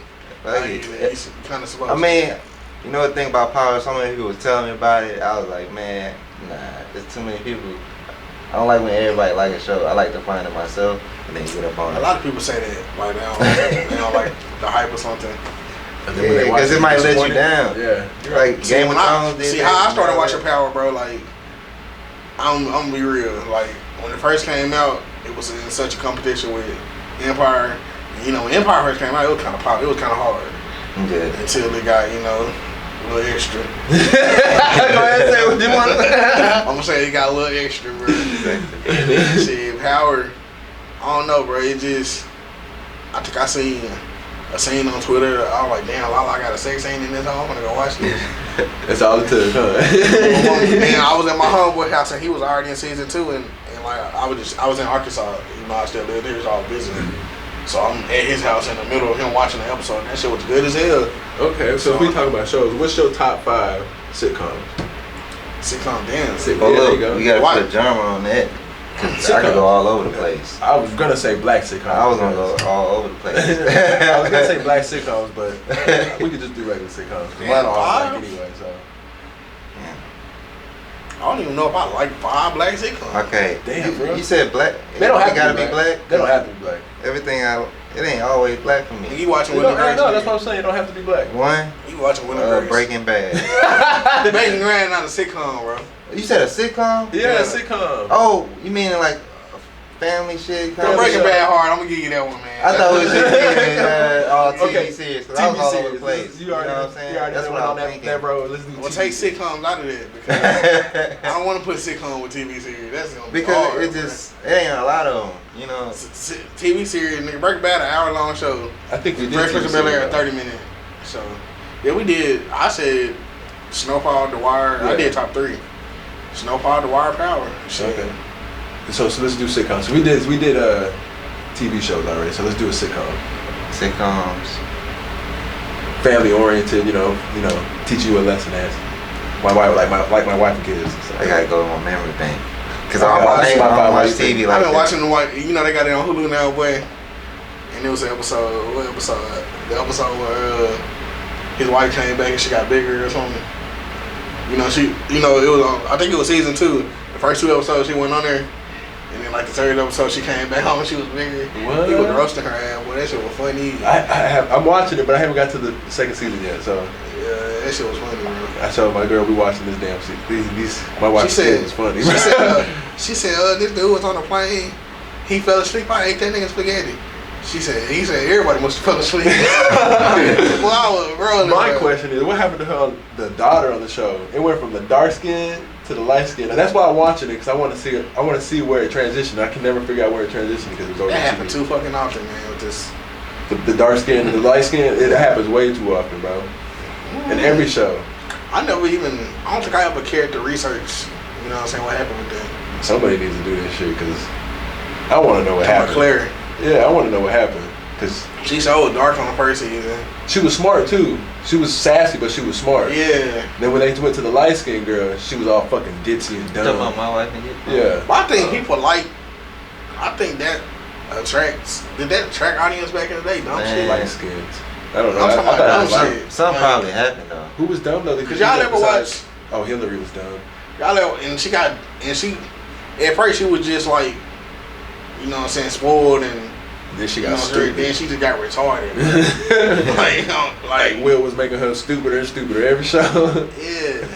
It's kind of supposed. I mean, you know the thing about Power? So many people was telling me about it. I was like, man, nah, there's too many people. I don't like when everybody like a show. I like to find it myself and then get up on it. A lot of people say that like they don't like the hype or something. Yeah, because it might let you down. Yeah, you're like Game of Thrones. See how I started watching Power, bro. Like, I'm gonna be real. Like when it first came out, it was in such a competition with Empire. When Empire first came out, it was kind of pop. It was kind of hard. Yeah. Until it got a little extra. Go ahead and say what you want. I'm gonna say it got a little extra, bro. Shit, Power. I don't know, bro. It just. I think I seen a scene on Twitter. I was like, damn, Lala got a sex scene in this. I'm gonna go watch this. That's all it took, huh? And I was at my homeboy house and he was already in season 2, and like I was in Arkansas. I still lived there. He was all visiting. So I'm at his house in the middle of him watching the episode, and that shit was good as hell. Okay, so if we talk about shows, what's your top 5 sitcoms? Sitcom, damn. Look, we gotta put a genre on that. I could go all over the place. I was gonna say black sitcoms. I was gonna go all over the place. I was gonna say black sitcoms, but we could just do regular sitcoms. Mine are all black anyway, so. I don't even know if I like 5 black sitcoms. Okay. Damn, bro. You said black. They don't have to be black. They don't have to be black. Everything it ain't always black for me. You watching Winter Grey? No, that's what I'm saying. It don't have to be black. One. You watching Winter Grey? Breaking Bad. Breaking Bad not a sitcom, bro. You said a sitcom? Yeah, a sitcom. Oh, you mean like family shit? Breaking Bad hard. I'm gonna give you that one, man. I thought it was just all TV series. Cause I was all over the place. You know what I'm saying? That's what I'm thinking. That, bro. Well, take sitcoms out of that because I don't want to put sitcom with TV series. That's gonna be hard. Because it ain't a lot of them. TV series, nigga. Breaking Bad, an hour-long show. I think we did. Fresh Prince of Bel-Air, a 30-minute show. Yeah, we did. I said Snowfall, The Wire. Yeah. I did top 3. Snowfall, The Wire, Power. Shit. Okay. So let's do sitcoms. We did TV shows already, so let's do a sitcom. Sitcoms. Family oriented, teach you a lesson as my wife, like my wife and kids. So I gotta go to my memory bank. Cause I I don't watch TV like I've been that. watching they got it on Hulu now, boy. And it was an episode. What episode? The episode where his wife came back and she got bigger or something. It was I think it was season 2. The first 2 episodes she went on there, and then like the 3rd episode she came back home and she was bigger. What? He was roasting her ass. Boy, that shit was funny. I'm watching it, but I haven't got to the 2nd season yet. So yeah, that shit was funny, bro. I told my girl we watching this damn season. My wife said it was funny. She said this dude was on the plane. He fell asleep. I ate that nigga spaghetti. He said everybody must have fell asleep. My question is, what happened to her, the daughter on the show? It went from the dark skin to the light skin, and that's why I'm watching it, because I want to see it. I want to see where it transitioned. I can never figure out where it transitioned because it was over. That happened too fucking often, man. With this, the dark skin and the light skin, it happens way too often, bro. In every show. I don't think I ever cared to research. You know what I'm saying? What happened with that? Somebody needs to do this shit because I want to know what happened. Claire. Yeah, I want to know what happened. Cause she's so dark on the first season. She was smart too. She was sassy, but she was smart. Yeah. Then when they went to the light skinned girl, she was all fucking ditzy and dumb. Talking about my wife and yeah. But I think people I think that did that attract audience back in the day? Dumb shit. Light skins. I don't know. I'm talking about dumb shit. Something probably happened though. Who was dumb though? Because y'all ever watch? Oh, Hillary was dumb. At first she was just like, you know what I'm saying, spoiled, and then she got stupid. Then she just got retarded. like Will was making her stupider and stupider every show. Yeah,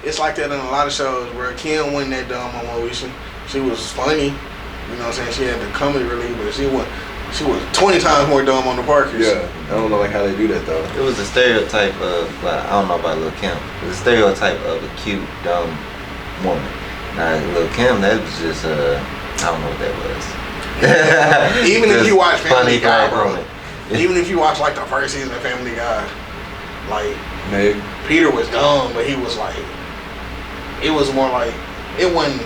it's like that in a lot of shows where Kim wasn't that dumb on Moesha. She was funny, you know what I'm saying. She had the comedy relief, but she was 20 times more dumb on the Parkers. Yeah, I don't know how they do that though. It was a stereotype of, I don't know about Lil' Kim. It was a stereotype of a cute, dumb woman. Now, Lil' Kim, that was just, I don't know what that was. Even if you watch Family Guy, bro. Yeah. Even if you watch like the first season of Family Guy, like Meg. Peter was dumb, but he was like, it was more like, it wasn't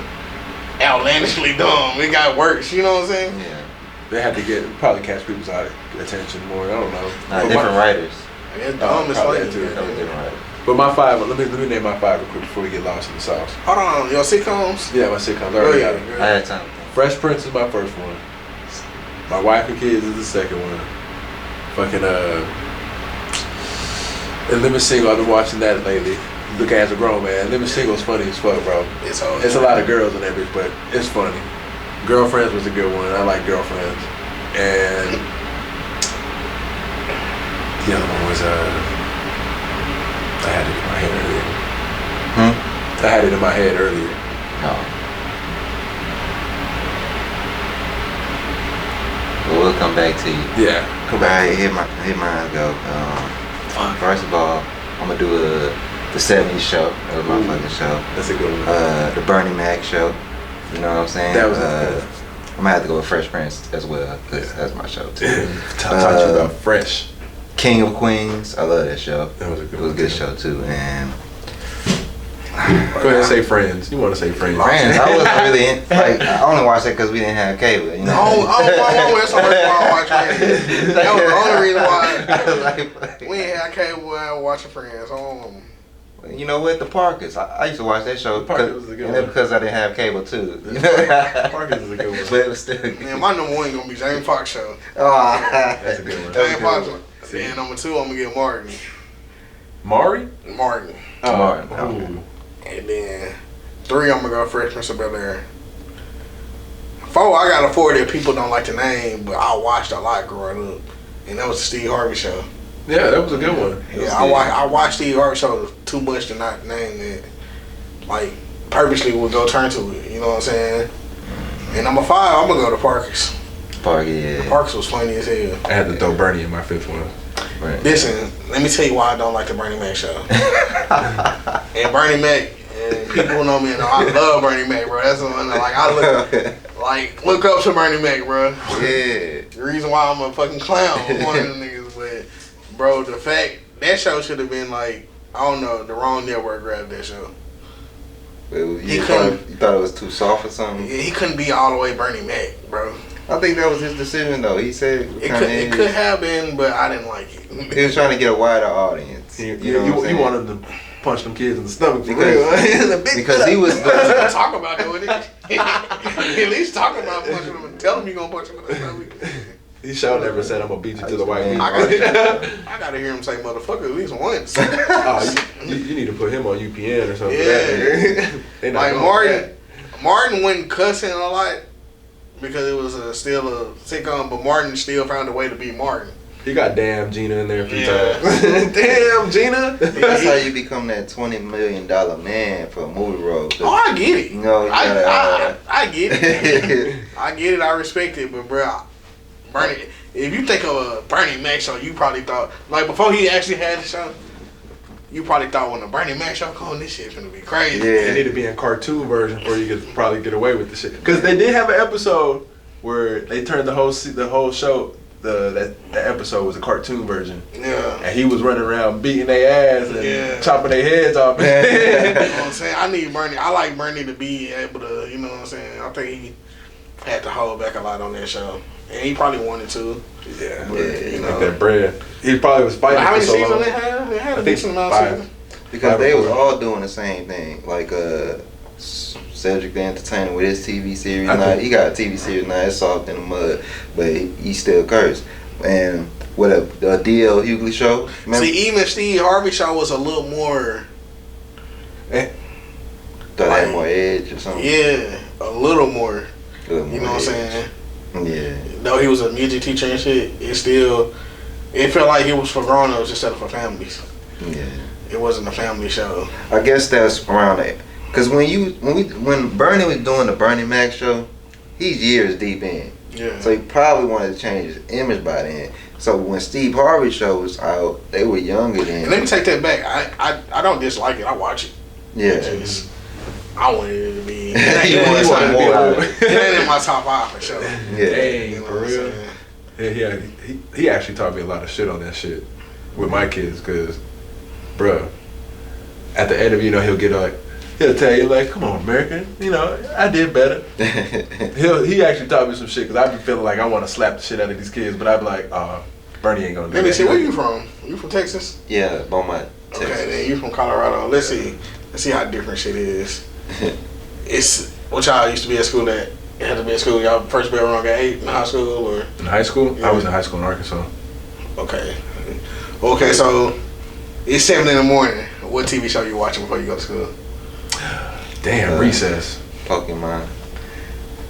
outlandishly dumb. It got worse. You know what I'm saying? Yeah. They had to probably catch people's attention more. I don't know. Different writers. Yeah, dumb is funny. Too. Different writers. But my 5, let me name my 5 real quick before we get lost in the sauce. Hold on, your sitcoms? Yeah, my sitcoms. I already got it. I had time. Fresh Prince is my first one. My Wife and Kids is the second one. Fucking and Living Single, I've been watching that lately. Look as a grown man. Living Single is funny as fuck, bro. It's a lot of girls in that bitch, but it's funny. Girlfriends was a good one. I like Girlfriends. And the other one was I had it in my head earlier. I had it in my head earlier. No. Well, we'll come back to you. Yeah. Come back. Alright, here mine go. First of all, I'm gonna do the 70s show. That was my fucking show. That's a good one. The Bernie Mac show. You know what I'm saying? That was I'm gonna have to go with Fresh Prince as well, because that's my show too. Talk to you about Fresh. King of Queens. I love that show. That was a good It was a good show too. And go ahead and say Friends. You want to say Friends? Friends, I wasn't really I only watched it because we didn't have cable. You know? That's the reason why I watch Friends. That was the only reason why we ain't had cable while I was watching Friends. You know what? The Parkers. I used to watch that show. Parkers was a good and one. Because I didn't have cable too. Parkers is a good one. But it was still good. Man, my number 1 gonna be James Fox show. That's a good one. James Fox. And number 2, I'm gonna get Martin. Mari? Martin. Oh, Martin. Okay. And then 3, I'm gonna go Fresh Prince of Bel-Air. 4, I got a 4 that people don't like to name, but I watched a lot growing up, and that was the Steve Harvey show. Yeah, that was a good one. Yeah, I watched Steve Harvey show too much to not name it. Like, purposely would go turn to it. You know what I'm saying? And number 5, I'm gonna go to Parkers. Parker, yeah. Parkers was funny as hell. I had to throw Bernie in my 5th one. Right. Listen, let me tell you why I don't like the Bernie Mac show. And Bernie Mac, and people who know me know I love Bernie Mac, bro. That's the one that I look up to Bernie Mac, bro. Yeah. The reason why I'm a fucking clown was one of them niggas, but bro, the fact that show should have been like, I don't know, the wrong network grabbed that show. You thought it was too soft or something? He couldn't be all the way Bernie Mac, bro. I think that was his decision though. He said it could have been, but I didn't like it. He was trying to get a wider audience. You wanted to punch them kids in the stomach because he was talk about doing it. At least talk about punching them and tell them you're gonna punch them in the stomach. He sure never said I'm gonna beat you to the white meat. I gotta hear him say motherfucker at least once. You need to put him on UPN or something. Yeah. Like Martin wasn't cussing a lot because it was still a sitcom, but Martin still found a way to be Martin. He got damn Gina in there a few times. Damn Gina. That's how you become that $20 million man for a movie role. Oh, I get it. You know, I get it. I get it. I respect it. But bro, Bernie, if you think of a Bernie Mac show, you probably thought like before he actually had the show. You probably thought when the Bernie Mac show come, this shit's gonna be crazy. Yeah, it need to be in cartoon version before you could probably get away with the shit. Because they did have an episode where they turned the whole show. That episode was a cartoon version. Yeah. And he was running around beating their ass and chopping their heads off. You know what I'm saying? I need Bernie. I like Bernie to be able to, you know what I'm saying? I think he had to hold back a lot on that show. And he probably wanted to. Yeah. But, you know. Like that bread. He probably was fighting how many for so seasons long. they had? They had a decent amount of seasons. Because they was all doing the same thing. Like Cedric the Entertainer with his TV series now. He got a TV series now. It's soft in the mud, but he still cursed. And what a D.L. Hughley show. Remember? See, even Steve Harvey show was a little more. Thought it had more edge or something. Yeah, a little more. You know what I'm saying? Yeah. Though he was a music teacher and shit, it felt like it was for grown-ups instead of for families. Yeah. It wasn't a family show. I guess that's around it. Cause when Bernie was doing the Bernie Mac show, he's years deep in. Yeah. So he probably wanted to change his image by then. So when Steve Harvey show was out, they were younger then. And let me take that back. I don't dislike it. I watch it. Yeah. I wanted it to be. It ain't in my top 5 for sure. Yeah. Dang, You know for what I'm real. saying? Yeah, he actually taught me a lot of shit on that shit with my kids, cause, bruh, at the end of he'll tell you like, come on, American, I did better. He actually taught me some shit, cause I be feeling like I want to slap the shit out of these kids, but I be like, Bernie ain't gonna do that. Let me see, where you from? You from Texas? Yeah, Beaumont, Texas. Okay, then you from Colorado. Let's see how different shit is. It's what y'all used to be at school at. It had to be at school. Y'all first bell rung at 8 in high school, or in high school? Yeah. I was in high school in Arkansas. Okay, so it's 7 in the morning. What TV show you watching before you go to school? Damn, Recess. Pokemon.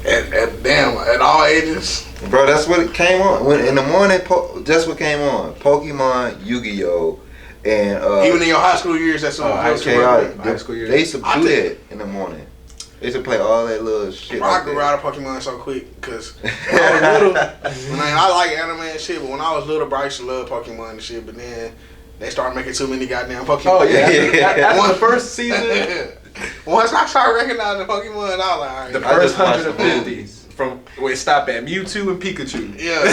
At all ages. Bro, that's what it came on. In the morning, that's what came on. Pokemon, Yu-Gi-Oh, and even in your high school years, that's what high school years. They used to do that in the morning. They used to play all that little shit. I grew out of Pokemon so quick because when I was little, I like anime and shit, but when I was little, bro, I used to love Pokemon and shit. But then they started making too many goddamn Pokemon. Oh yeah, that's the first season. Once I started recognizing Pokemon, I was like, all right. The first 150 from where it stopped at Mewtwo and Pikachu. Yeah.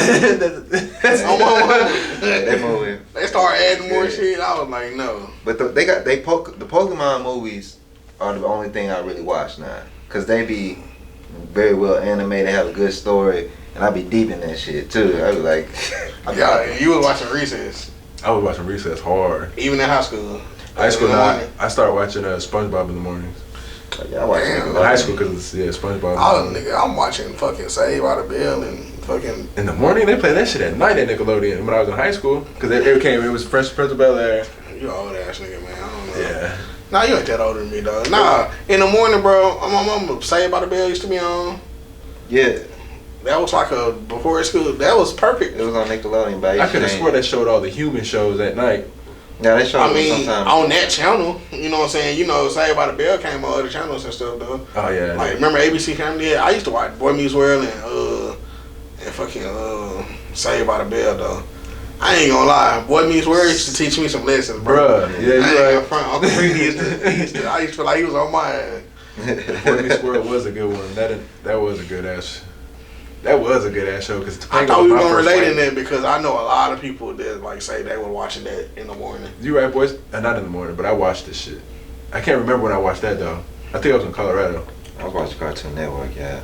That movie. They started adding more shit. I was like, no. But the Pokemon movies are the only thing I really watch now, cause they be very well animated, have a good story, and I be deep in that shit too. I be like, yeah, you was watching Recess. I was watching Recess hard. Even in high school. High school, I started watching SpongeBob in the mornings. Yeah, I watch in high school because SpongeBob. I'm watching fucking Saved by the Bell and fucking. In the morning, they play that shit at night at Nickelodeon when I was in high school, because it was Fresh Prince of Bel-Air. You old ass nigga, man. I don't know. Yeah. Nah, you ain't that older than me, dog. Nah, in the morning, bro, my mama Saved by the Bell used to be on. Yeah. That was like a before school. That was perfect. It was on Nickelodeon, but I could have swore they showed all the human shows at night. Yeah, they showed it sometimes. On that channel, you know what I'm saying? Saved by the Bell came on other channels and stuff, though. Oh, yeah. Like, remember ABC Family? Yeah, I used to watch Boy Meets World and fucking Saved by the Bell, though. I ain't gonna lie. Boy Meets World used to teach me some lessons, bro. Bruh, yeah, you right. Uncle Freddie I used to feel like he was on my ass. Boy Meets World was a good one. That was a good ass. That was a good ass show, because I thought we were gonna relate in that because I know a lot of people that like say they were watching that in the morning. You right, boys? Not in the morning, but I watched this shit. I can't remember when I watched that though. I think I was in Colorado. I was watching Cartoon Network, yeah.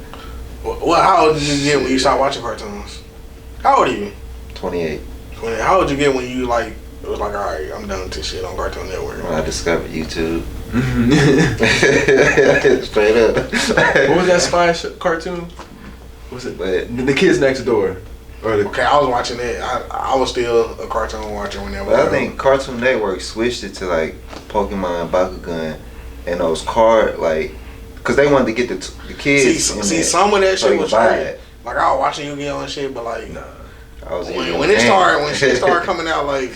Well, how old did you get when you started watching cartoons? How old are you? 28. How old did you get when you like? It was like, all right, I'm done with this shit on Cartoon Network. When I discovered YouTube. Straight up. What was that spy cartoon? Was it the Kids Next Door? Okay, I was watching it. I was still a cartoon watcher when that was. But I think Cartoon Network switched it to like Pokemon, Bakugan, and those card like, cause they wanted to get the kids. See, some of that shit was great. Like I was watching Yu-Gi-Oh and shit, but like, nah, I was when shit started coming out, like,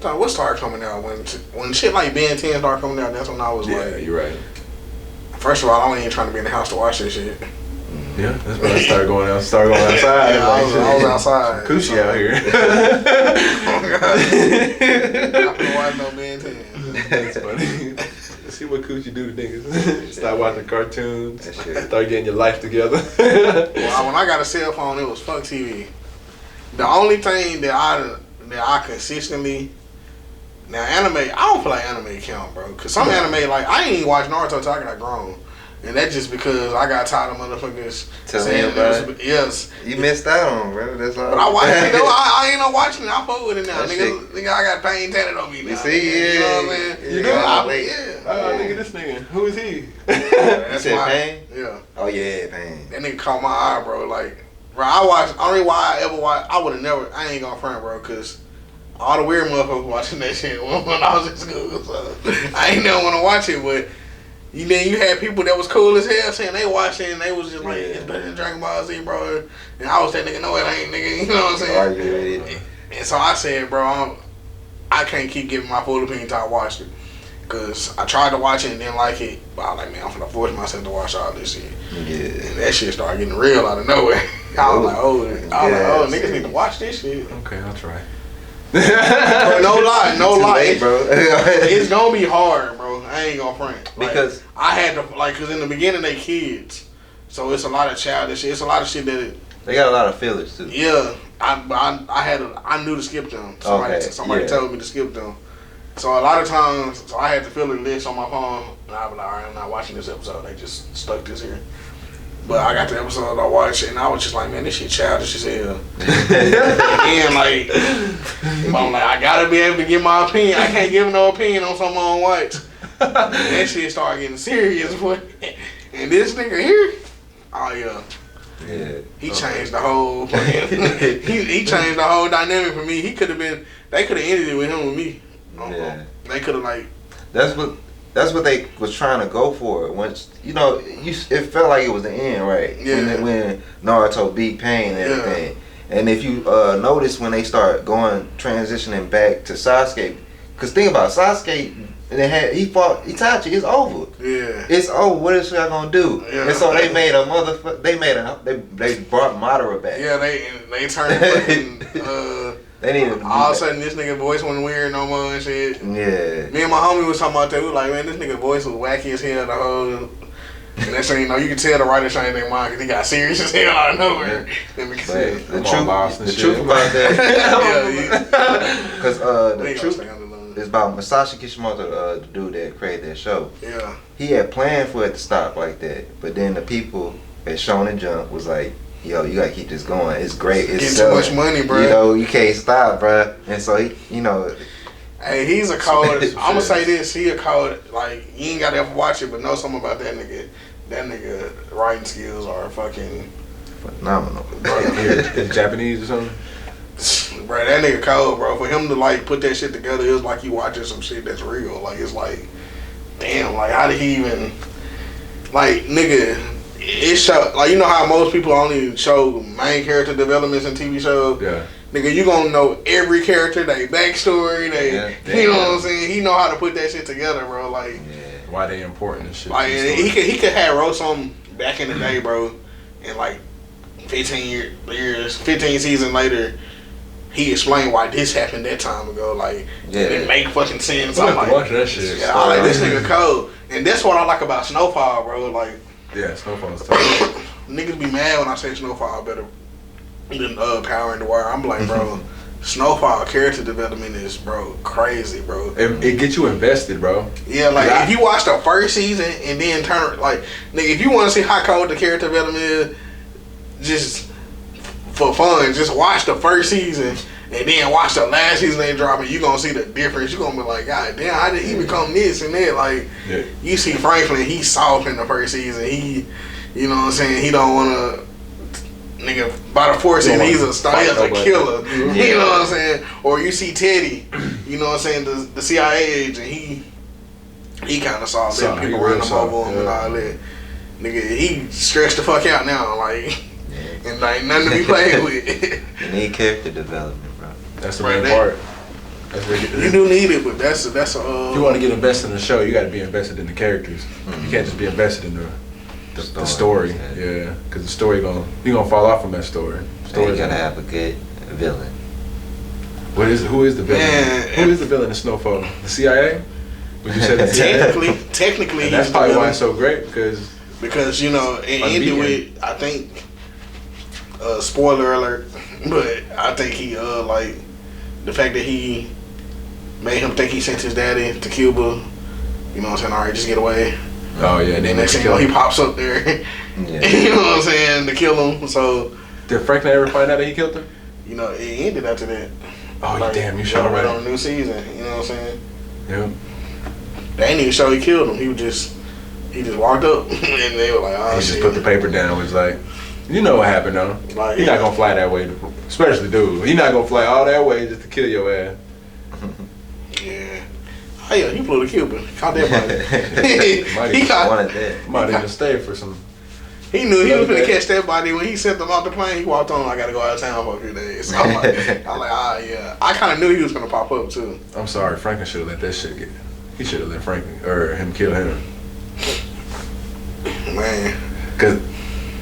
what started coming out when shit like Ben 10 started coming out. That's when I was like, yeah, you're right. First of all, I wasn't even trying to be in the house to watch this shit. Yeah, that's when I started going outside. Yeah, I was outside. Coochie out here. Oh God. I'm gonna watch no Ben 10. That's funny. See what Coochie do to niggas. Start watching cartoons. Start getting your life together. Well, when I got a cell phone, it was fuck TV. The only thing that I consistently now anime, I don't feel like anime count, bro. Cause some anime, like I ain't even watch Naruto till I got grown. And that's just because I got tired of motherfuckers saying yes. You missed out on, bro. That's all. But I watch it though. I ain't no watching it. I fuck with it now, nigga. I got pain tatted on me now. You see, you know what I'm saying? You Yeah. Nigga, this nigga. Who is he? You said Pain? Yeah. Oh yeah, Pain. That nigga caught my eye, bro. Like, bro, only why I ever watched. I would have never. I ain't gonna front, bro, cause all the weird motherfuckers watching that shit when I was in school. So I ain't never want to watch it, but. You had people that was cool as hell saying they watched it and they was just like, it's better than Dragon Ball Z, bro. And I was that nigga, no it ain't, nigga. You know what I'm saying? And so I said, bro, I can't keep giving my full opinion until I watched it. Because I tried to watch it and didn't like it. But I was like, man, I'm finna force myself to watch all this shit. Yeah. And that shit started getting real out of nowhere. I was like, oh, niggas need to watch this shit. Okay, I'll try. No lie, late, bro. It's gonna be hard, bro. I ain't gonna front. Because I had to, cause in the beginning they kids, so it's a lot of childish shit. It's a lot of shit that they got a lot of fillers too. Yeah, I knew to skip them. Somebody told me to skip them. So a lot of times, I had to fill the list on my phone, and I was like, all right, I'm not watching this episode. They just stuck this here. But I got the episode I watched, and I was just like, man, this shit childish as hell. And like, I'm like, I gotta be able to give my opinion. I can't give no opinion on something I don't watch. That shit started getting serious, boy. And this nigga here, oh yeah, he changed the whole. He changed the whole dynamic for me. They could have ended it with him with me. Yeah. They could have like. That's what they was trying to go for. Once it felt like it was the end, right? Yeah. When Naruto beat Pain and everything. Yeah. And if you notice when they start transitioning back to Sasuke, cause think about it, Sasuke. And he fought Itachi. It's over. Yeah. It's over. What is y'all gonna do? Yeah. And so they made they brought Madara back. Yeah. They turned fucking. They needed all of a sudden this nigga voice wasn't weird no more and shit. Yeah. Me and my homie was talking about that. We was like, man, this nigga voice was wacky as hell the whole. And that's you can tell the writer changed their mind because he got serious as hell out of nowhere. The truth about that. Because the truth is about Masashi Kishimoto, the dude that created that show. Yeah. He had planned for it to stop like that, but then the people at Shonen Jump was like, yo, you gotta keep this going. It's great. It's getting too much money, bro. You can't stop, bro. And so hey, he's a cold. I'm gonna say this. He a cold. Like you ain't gotta ever watch it, but know something about that nigga. That nigga writing skills are fucking phenomenal. Is Japanese or something? Bro, that nigga cold, bro. For him to like put that shit together, it was like you watching some shit that's real. Like it's like, damn. Like how did he even? Like nigga. It show like how most people only show main character developments in TV shows. Yeah. Nigga, you gonna know every character, they backstory, you know what I'm saying? He know how to put that shit together, bro. Like why they important and shit. Like he could have wrote something back in the day, bro, and like 15 seasons later, he explained why this happened that time ago. Like it make fucking sense. I'm like, watch that shit. Yeah, I like this nigga cold, and that's what I like about Snowfall, bro. Like. Yeah, Snowfall's tough. Niggas be mad when I say Snowfall better than Power in the Wire. I'm like, bro, Snowfall character development is, bro, crazy, bro. It gets you invested, bro. Yeah, like if you watch the first season and then turn like, nigga, if you want to see how cold the character development is, just for fun, just watch the first season and then watch the last season they drop, and you gonna see the difference. You gonna be like, God damn, how did he become this and that? Like, you see Franklin, he's soft in the first season. He, you know what I'm saying? He don't wanna. Nigga, by the fourth season, he's a killer. Yeah. You know what I'm saying? Or you see Teddy, you know what I'm saying, the CIA agent, he kind of saw that people running him over him and all that. Nigga, he stressed the fuck out now, like, and like nothing to be played with. You need character development, bro. That's the main part. You do need it, but that's a. If you want to get invested in the show, you got to be invested in the characters. You can't just be invested in the story, yeah, because the story you're gonna fall off from that story. You gotta have a good villain. Who is the villain? Who is the villain in Snowfall? The CIA? Would you say the CIA? Technically, and that's probably why it's so great because you know it ended with, I think, spoiler alert, but I think he like the fact that he made him think he sent his daddy to Cuba. You know what I'm saying? All right, just get away. Oh yeah, then next thing you know, he pops up there. Yeah. You know what I'm saying, to kill him. So did Franklin ever find out that he killed him? You know, it ended after that. Oh like, damn, you showed right on a new season. You know what I'm saying? Yeah. They ain't even show he killed him. He just walked up and they were like, oh, he just put the paper down. Was like, you know what happened though? Like, he's not gonna fly that way, especially dude. He's not gonna fly all that way just to kill your ass. Yeah. Oh yeah, he flew to Cuba. Caught that body. He might even stay for some. He knew he was gonna catch that body when he sent them off the plane. He walked on. I gotta go out of town for a few days. So I'm like, yeah. I kind of knew he was gonna pop up too. I'm sorry, Franklin should have let that shit get. He should have let Franklin or him kill him. Man, because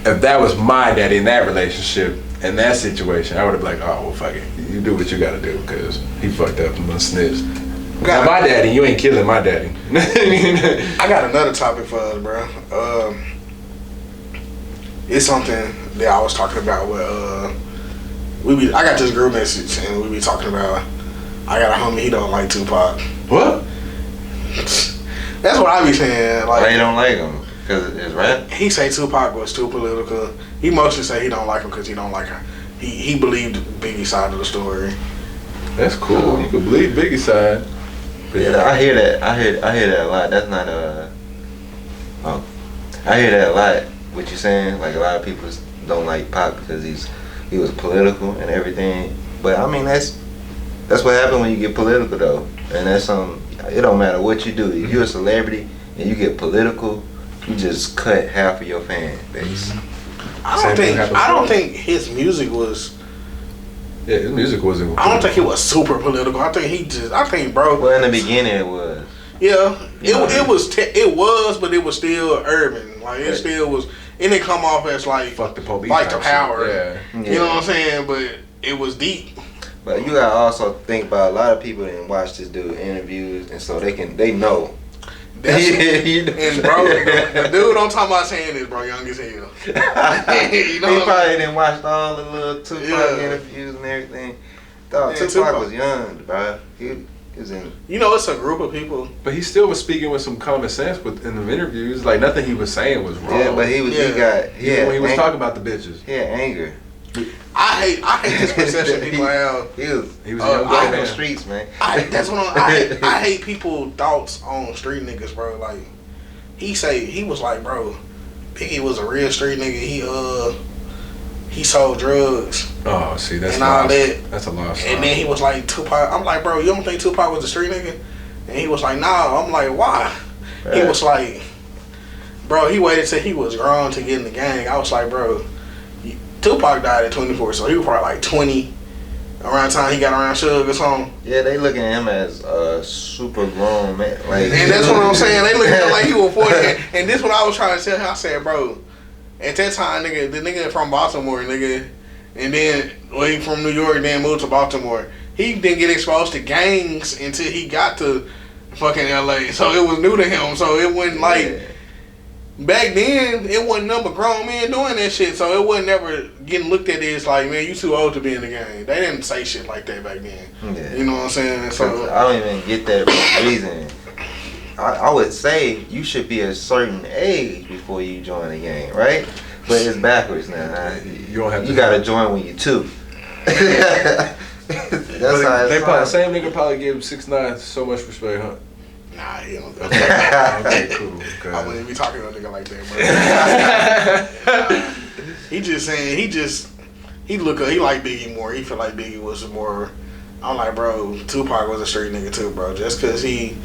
if that was my daddy in that relationship, in that situation, I would have been like, oh well, fuck it, you do what you gotta do because he fucked up and done snitched. Now my daddy, you ain't killing my daddy. I got another topic for us, bro. It's something that I was talking about with I got this group message and we be talking about. I got a homie, he don't like Tupac. What? That's what I be saying. Like, why you don't like him? Because it's rap? He say Tupac was too political. He mostly say he don't like him because he don't like her. He believed Biggie's side of the story. That's cool. You can believe Biggie's side. Yeah, I hear that. I hear that a lot. That's not I hear that a lot. What you saying? Like a lot of people don't like Pac because he was political and everything. But I mean that's what happens when you get political though. And that's it don't matter what you do. If you're a celebrity and you get political, you just cut half of your fan base. I don't think his music was. Yeah, his music wasn't. I don't think it was super political. I think, bro. Well, in the beginning it was. Yeah, it was, but it was still urban. Like it still was. It didn't come off as like fuck the police, like the power. Yeah. You know what I'm saying? But it was deep. But you gotta also think about a lot of people didn't watch this dude interviews, and so they know. And bro, the dude I'm talking about saying this, bro, young as hell. You know he probably didn't watch all the little Tupac interviews and everything. Dog, Tupac was young, bro. He was in. You know, it's a group of people. But he still was speaking with some common sense in the interviews. Like nothing he was saying was wrong. Yeah, but he when he was talking about the bitches. He had anger. I hate this perception people have. He was a young on the streets, man. I hate people thoughts on street niggas, bro. Like he was like, bro, Biggie was a real street nigga. He sold drugs. Oh, see, that's and all that. That's a loss. And then he was like, Tupac. I'm like, bro, you don't think Tupac was a street nigga? And he was like, nah. I'm like, why? Right. He was like, bro, he waited till he was grown to get in the gang. I was like, bro, Tupac died at 24, so he was probably like 20 around the time he got around Suge or something. Yeah, they looking at him as a super grown man. Like, and that's what I'm saying. They looking at him like he was 40. And this what I was trying to tell him. I said, bro, at that time, the nigga from Baltimore, and then he from New York, then moved to Baltimore. He didn't get exposed to gangs until he got to fucking LA. So it was new to him. So it wasn't like back then, it wasn't number grown men doing that shit, so it wasn't never getting looked at as like, man, you too old to be in the game. They didn't say shit like that back then. Yeah. You know what I'm saying? So I don't even get that reason. I would say you should be a certain age before you join the game, right? But it's backwards now. You don't have to. You gotta join when you're 2. That's how they probably same nigga probably gave him 6'9" so much respect, huh? Nah, he don't. Okay, cool. Okay. I wouldn't be talking to a nigga like that, bro. He just saying he like Biggie more. He feel like Biggie was more. I'm like, bro, Tupac was a street nigga too, bro. Just cause he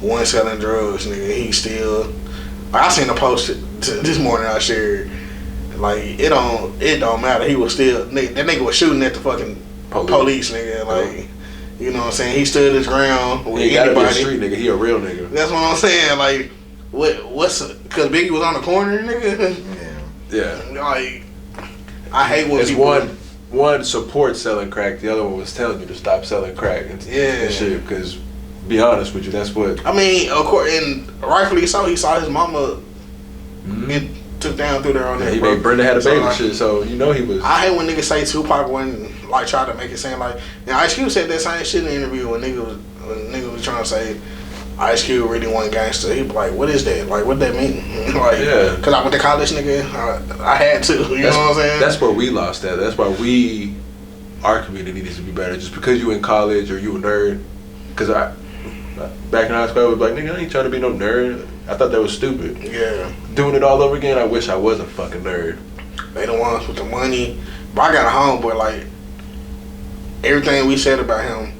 wasn't selling drugs, nigga, he still. Like, I seen a post this morning I shared. Like it don't matter. He was still that nigga was shooting at the fucking police nigga. Like. You know what I'm saying? He stood his ground with he anybody. Gotta be a street nigga. He a real nigga. That's what I'm saying. Like, what's because Biggie was on the corner, nigga. Yeah. Like, I hate when it's people. One supports selling crack. The other one was telling you to stop selling crack and shit. Because, be honest with you, that's what. I mean, of course, and rightfully so. He saw his mama get took down through there on that. Brenda had a baby, shit. So you know he was. I hate when niggas say Tupac when like try to make it seem like. And Ice Cube said that same shit in the interview when nigga was trying to say Ice Cube really wasn't gangster. He be like, what is that? Like, what that mean? Like, yeah. Cause I went to college, nigga. I had to. You know what I'm saying? That's where we lost at. That's why our community needs to be better. Just because you in college or you a nerd. Cause back in high school, I was like, nigga, I ain't trying to be no nerd. I thought that was stupid. Yeah. Doing it all over again, I wish I was a fucking nerd. They the ones with the money. But I got a homeboy, like, everything we said about him,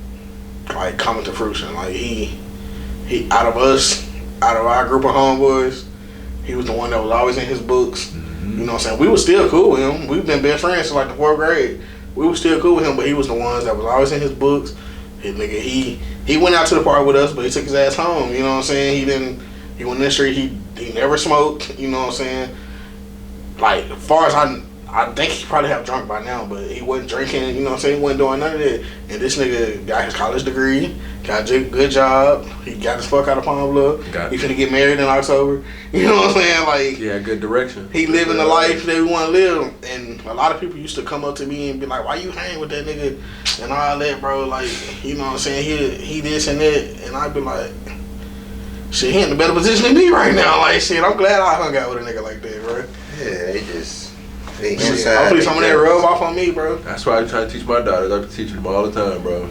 like, coming to fruition. Like, he out of our group of homeboys, he was the one that was always in his books. Mm-hmm. You know what I'm saying? We was still cool with him. We've been best friends since, like, the 4th grade. We was still cool with him, but he was the ones that was always in his books. Nigga, he went out to the party with us, but he took his ass home. You know what I'm saying? He went in the street. He never smoked. You know what I'm saying? Like, as far as I think he probably have drunk by now, but he wasn't drinking. You know what I'm saying? He wasn't doing none of that. And this nigga got his college degree, got a good job. He got his fuck out of Palm Bluff. He finna get married in October. You know what I'm saying? Like, yeah, good direction. He living the life that we want to live. And a lot of people used to come up to me and be like, "Why you hang with that nigga and all that, bro?" Like, you know what I'm saying? He this and that, and I'd be like, shit, he in a better position than me right now. Like, shit, I'm glad I hung out with a nigga like that, bro. Yeah, they inside. Hopefully some of that rub off on me, bro. That's why I try to teach my daughters. I be teaching them all the time, bro.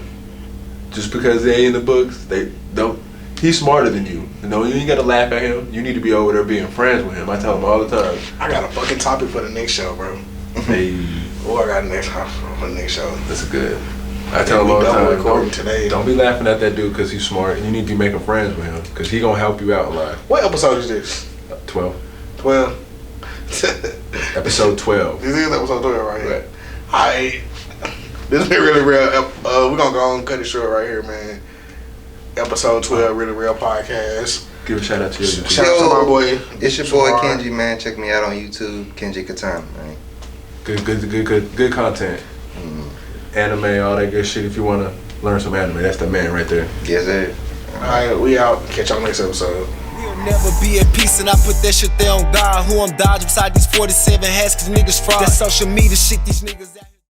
Just because they ain't in the books, they don't. He's smarter than you. You know, you ain't gotta laugh at him. You need to be over there being friends with him. I tell them all the time. I got a fucking topic for the next show, bro. Hey. I got a next for the next show. That's good. I tell him all the time. Today. Don't be laughing at that dude because he's smart. You need to be making friends with him because he gonna help you out a lot. What episode is this? 12. 12. Episode 12. This is episode 12 right here. Alright. This been really real. We're gonna go and cut it short right here, man. Episode 12, Really Real Podcast. Give a shout out to you. Shout out to my boy. It's your boy Kenji, man. Check me out on YouTube, Kenji Katana, man. Good content. Anime, all that good shit. If you wanna learn some anime, that's the man right there. Yes, sir. Alright, we out. Catch y'all next episode. We'll never be at peace, and I put that shit there on God. Who I'm dodging beside these 47 hats, cause niggas fraud. That social media shit, these niggas